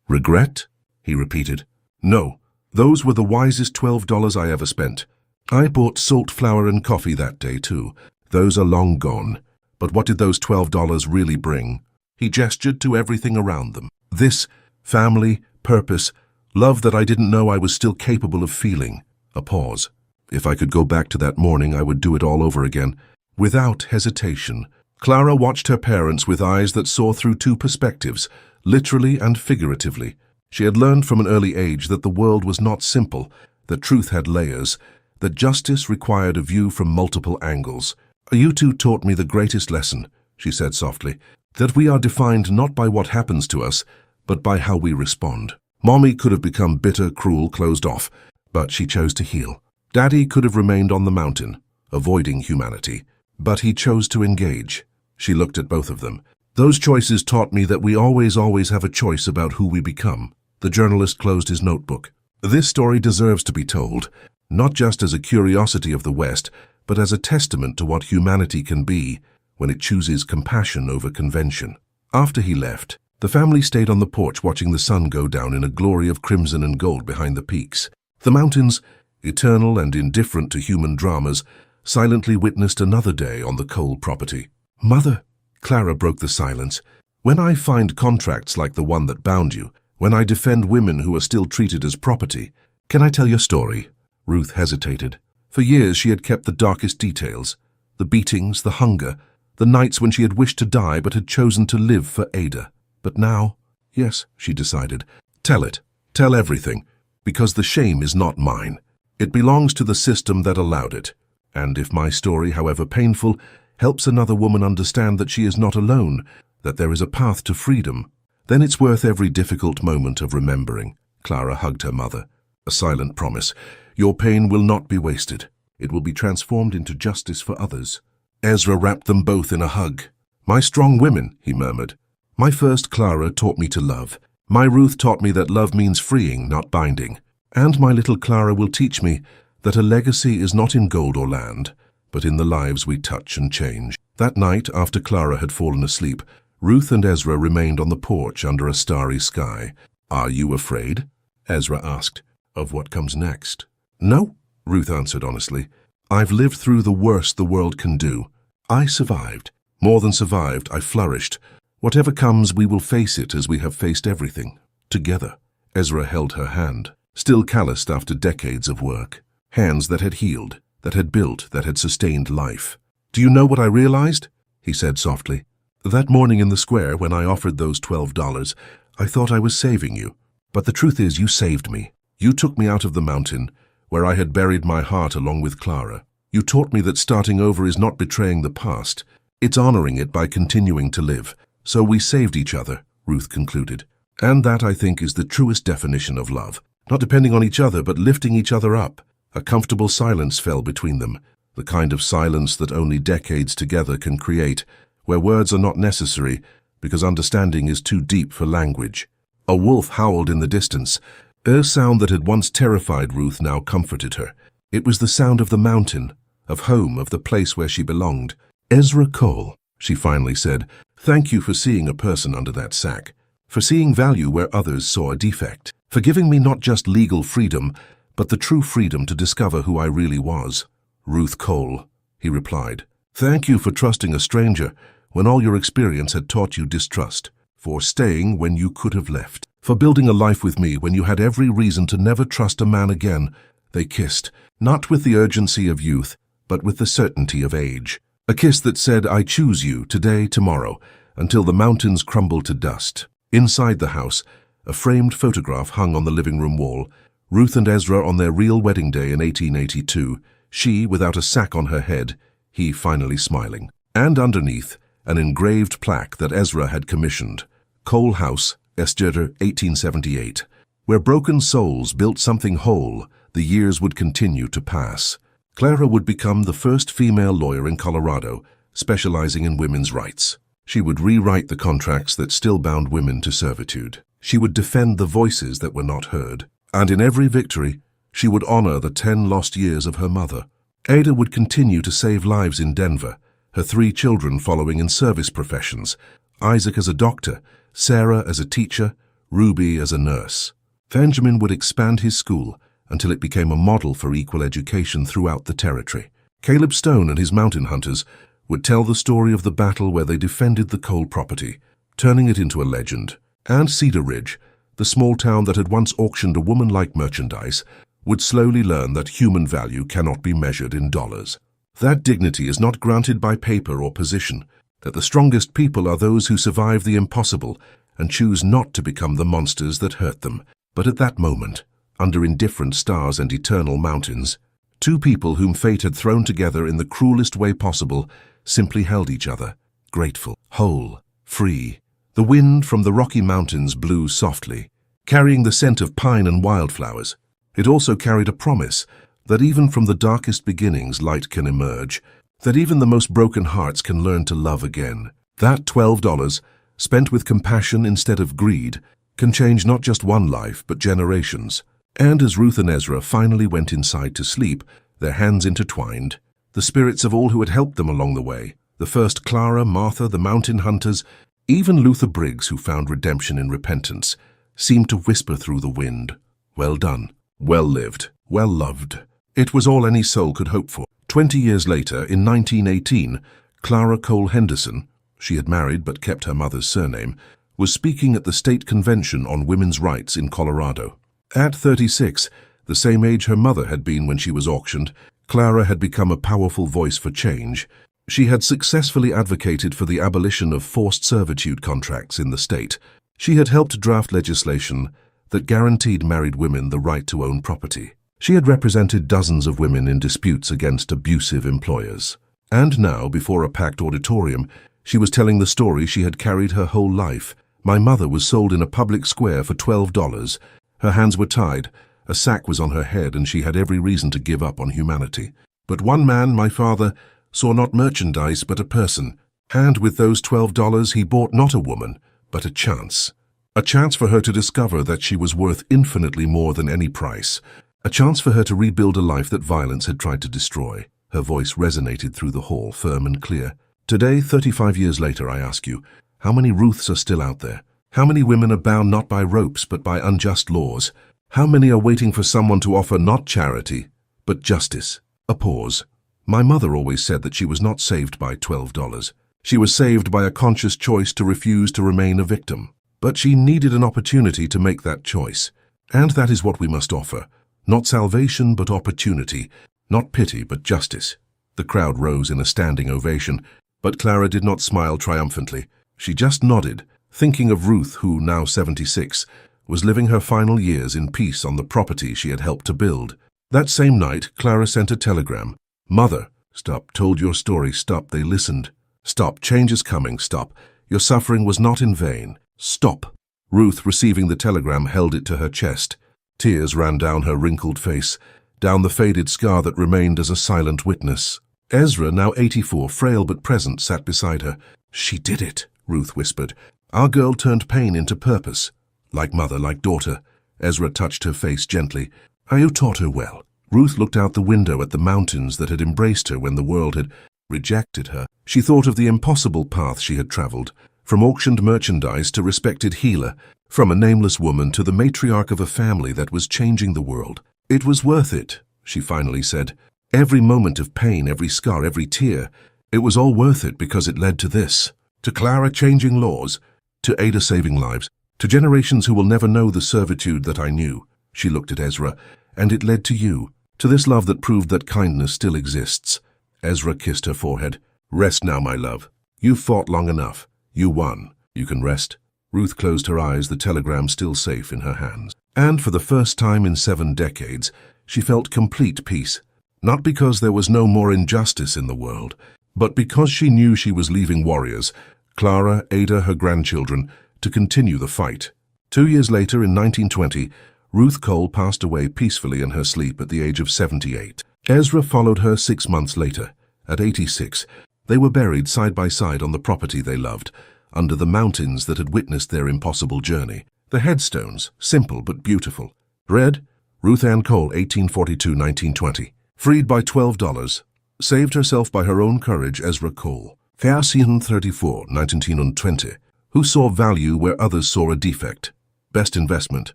Regret? He repeated. No, those were the wisest $12 I ever spent. I bought salt, flour, and coffee that day too. Those are long gone. But what did those $12 really bring? He gestured to everything around them. This, family, purpose, love that I didn't know I was still capable of feeling. A pause. If I could go back to that morning, I would do it all over again. Without hesitation, Clara watched her parents with eyes that saw through two perspectives, literally and figuratively. She had learned from an early age that the world was not simple, that truth had layers, that justice required a view from multiple angles. You two taught me the greatest lesson, she said softly, that we are defined not by what happens to us, but by how we respond. Mommy could have become bitter, cruel, closed off, but she chose to heal. Daddy could have remained on the mountain, avoiding humanity, but he chose to engage. She looked at both of them. Those choices taught me that we always have a choice about who we become. The journalist closed his notebook. This story deserves to be told, not just as a curiosity of the West, but as a testament to what humanity can be when it chooses compassion over convention. After he left, the family stayed on the porch watching the sun go down in a glory of crimson and gold behind the peaks. The mountains, eternal and indifferent to human dramas, silently witnessed another day on the Cole property. Mother, Clara broke the silence, when I find contracts like the one that bound you, when I defend women who are still treated as property, can I tell your story? Ruth hesitated. For years she had kept the darkest details, the beatings, the hunger, the nights when she had wished to die but had chosen to live for Ada. But now, yes, she decided, tell it, tell everything, because the shame is not mine. It belongs to the system that allowed it. And if my story, however painful, helps another woman understand that she is not alone, that there is a path to freedom, then it's worth every difficult moment of remembering. Clara hugged her mother. A silent promise. Your pain will not be wasted. It will be transformed into justice for others. Ezra wrapped them both in a hug. My strong women, he murmured. My first Clara taught me to love. My Ruth taught me that love means freeing, not binding. And my little Clara will teach me that a legacy is not in gold or land, but in the lives we touch and change. That night, after Clara had fallen asleep, Ruth and Ezra remained on the porch under a starry sky. Are you afraid? Ezra asked. Of what comes next? No, Ruth answered honestly. I've lived through the worst the world can do. I survived. More than survived, I flourished. Whatever comes, we will face it as we have faced everything. Together. Ezra held her hand, still calloused after decades of work. Hands that had healed, that had built, that had sustained life. Do you know what I realized? He said softly. That morning in the square when I offered those $12, I thought I was saving you. But the truth is you saved me. You took me out of the mountain, where I had buried my heart along with Clara. You taught me that starting over is not betraying the past. It's honoring it by continuing to live. So we saved each other, Ruth concluded. And that, I think, is the truest definition of love. Not depending on each other, but lifting each other up. A comfortable silence fell between them, the kind of silence that only decades together can create, where words are not necessary because understanding is too deep for language. A wolf howled in the distance. A sound that had once terrified Ruth now comforted her. It was the sound of the mountain, of home, of the place where she belonged. Ezra Cole, she finally said, thank you for seeing a person under that sack, for seeing value where others saw a defect, for giving me not just legal freedom, but the true freedom to discover who I really was. Ruth Cole, he replied. Thank you for trusting a stranger when all your experience had taught you distrust, for staying when you could have left, for building a life with me when you had every reason to never trust a man again. They kissed, not with the urgency of youth, but with the certainty of age. A kiss that said, I choose you, today, tomorrow, until the mountains crumbled to dust. Inside the house, a framed photograph hung on the living room wall, Ruth and Ezra on their real wedding day in 1882, she without a sack on her head, he finally smiling. And underneath, an engraved plaque that Ezra had commissioned, Cole House, Esther, 1878. Where broken souls built something whole, the years would continue to pass. Clara would become the first female lawyer in Colorado, specializing in women's rights. She would rewrite the contracts that still bound women to servitude. She would defend the voices that were not heard. And in every victory, she would honor the 10 lost years of her mother. Ada would continue to save lives in Denver, her 3 children following in service professions, Isaac as a doctor, Sarah as a teacher, Ruby as a nurse. Benjamin would expand his school until it became a model for equal education throughout the territory. Caleb Stone and his mountain hunters would tell the story of the battle where they defended the Cole property, turning it into a legend. And Cedar Ridge, the small town that had once auctioned a woman-like merchandise, would slowly learn that human value cannot be measured in dollars. That dignity is not granted by paper or position, that the strongest people are those who survive the impossible and choose not to become the monsters that hurt them. But at that moment, under indifferent stars and eternal mountains, 2 people whom fate had thrown together in the cruelest way possible simply held each other, grateful, whole, free. The wind from the Rocky Mountains blew softly, carrying the scent of pine and wildflowers. It also carried a promise that even from the darkest beginnings light can emerge, that even the most broken hearts can learn to love again. That $12, spent with compassion instead of greed, can change not just one life, but generations. And as Ruth and Ezra finally went inside to sleep, their hands intertwined, the spirits of all who had helped them along the way, the first Clara, Martha, the mountain hunters, even Luther Briggs, who found redemption in repentance, seemed to whisper through the wind, well done, well lived, well loved. It was all any soul could hope for. 20 years later, in 1918, Clara Cole Henderson, she had married but kept her mother's surname, was speaking at the state convention on women's rights in Colorado. At 36, the same age her mother had been when she was auctioned, Clara had become a powerful voice for change. She had successfully advocated for the abolition of forced servitude contracts in the state. She had helped draft legislation that guaranteed married women the right to own property. She had represented dozens of women in disputes against abusive employers. And now, before a packed auditorium, she was telling the story she had carried her whole life. My mother was sold in a public square for $12. Her hands were tied, a sack was on her head, and she had every reason to give up on humanity. But one man, my father, saw not merchandise but a person, and with those $12 he bought not a woman, but a chance. A chance for her to discover that she was worth infinitely more than any price. A chance for her to rebuild a life that violence had tried to destroy. Her voice resonated through the hall, firm and clear. Today, 35 years later, I ask you, how many Ruths are still out there? How many women are bound not by ropes but by unjust laws? How many are waiting for someone to offer not charity, but justice? A pause. My mother always said that she was not saved by $12. She was saved by a conscious choice to refuse to remain a victim. But she needed an opportunity to make that choice. And that is what we must offer. Not salvation, but opportunity. Not pity, but justice. The crowd rose in a standing ovation, but Clara did not smile triumphantly. She just nodded, thinking of Ruth, who, now 76, was living her final years in peace on the property she had helped to build. That same night, Clara sent a telegram. Mother, stop, told your story, stop, they listened. Stop, change is coming, stop, your suffering was not in vain. Stop. Ruth, receiving the telegram, held it to her chest. Tears ran down her wrinkled face, down the faded scar that remained as a silent witness. Ezra, now 84, frail but present, sat beside her. She did it, Ruth whispered. Our girl turned pain into purpose. Like mother, like daughter. Ezra touched her face gently. You taught her well. Ruth looked out the window at the mountains that had embraced her when the world had rejected her. She thought of the impossible path she had traveled, from auctioned merchandise to respected healer, from a nameless woman to the matriarch of a family that was changing the world. It was worth it, she finally said. Every moment of pain, every scar, every tear, it was all worth it because it led to this. To Clara changing laws, to Ada saving lives, to generations who will never know the servitude that I knew. She looked at Ezra, and it led to you, to this love that proved that kindness still exists. Ezra kissed her forehead. Rest now, my love. You've fought long enough. You won. You can rest. Ruth closed her eyes, the telegram still safe in her hands. And for the first time in 7 decades, she felt complete peace. Not because there was no more injustice in the world, but because she knew she was leaving warriors, Clara, Ada, her grandchildren, to continue the fight. 2 years later, in 1920, Ruth Cole passed away peacefully in her sleep at the age of 78. Ezra followed her 6 months later. At 86, they were buried side by side on the property they loved, under the mountains that had witnessed their impossible journey. The headstones, simple but beautiful. Read, Ruth Ann Cole, 1842-1920. Freed by $12. Saved herself by her own courage, Ezra Cole. 34, 1920. Who saw value where others saw a defect. Best investment.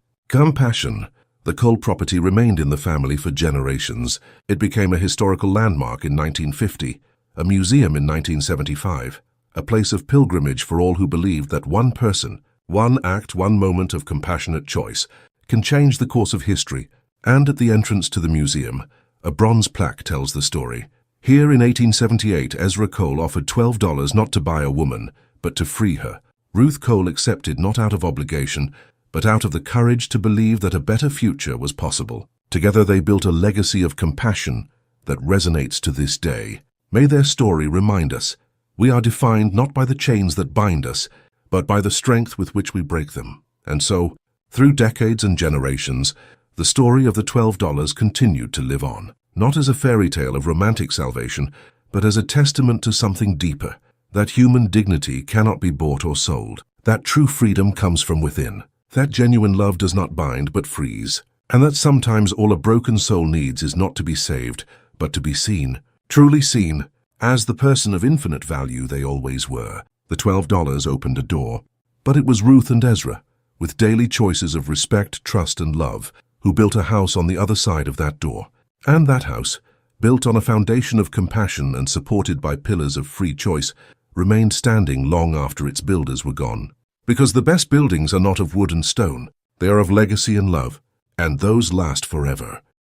Compassion. The Cole property remained in the family for generations. It became a historical landmark in 1950, a museum in 1975, a place of pilgrimage for all who believed that one person, one act, one moment of compassionate choice can change the course of history. And at the entrance to the museum, a bronze plaque tells the story. Here in 1878, Ezra Cole offered $12 not to buy a woman, but to free her. Ruth Cole accepted not out of obligation, but out of the courage to believe that a better future was possible. Together they built a legacy of compassion that resonates to this day. May their story remind us, we are defined not by the chains that bind us, but by the strength with which we break them. And so, through decades and generations, the story of the $12 continued to live on, not as a fairy tale of romantic salvation, but as a testament to something deeper, that human dignity cannot be bought or sold, that true freedom comes from within, that genuine love does not bind but frees, and that sometimes all a broken soul needs is not to be saved, but to be seen, truly seen, as the person of infinite value they always were. The $12 opened a door, but it was Ruth and Ezra, with daily choices of respect, trust, and love, who built a house on the other side of that door. And that house, built on a foundation of compassion and supported by pillars of free choice, remained standing long after its builders were gone. Because the best buildings are not of wood and stone, they are of legacy and love, and those last forever.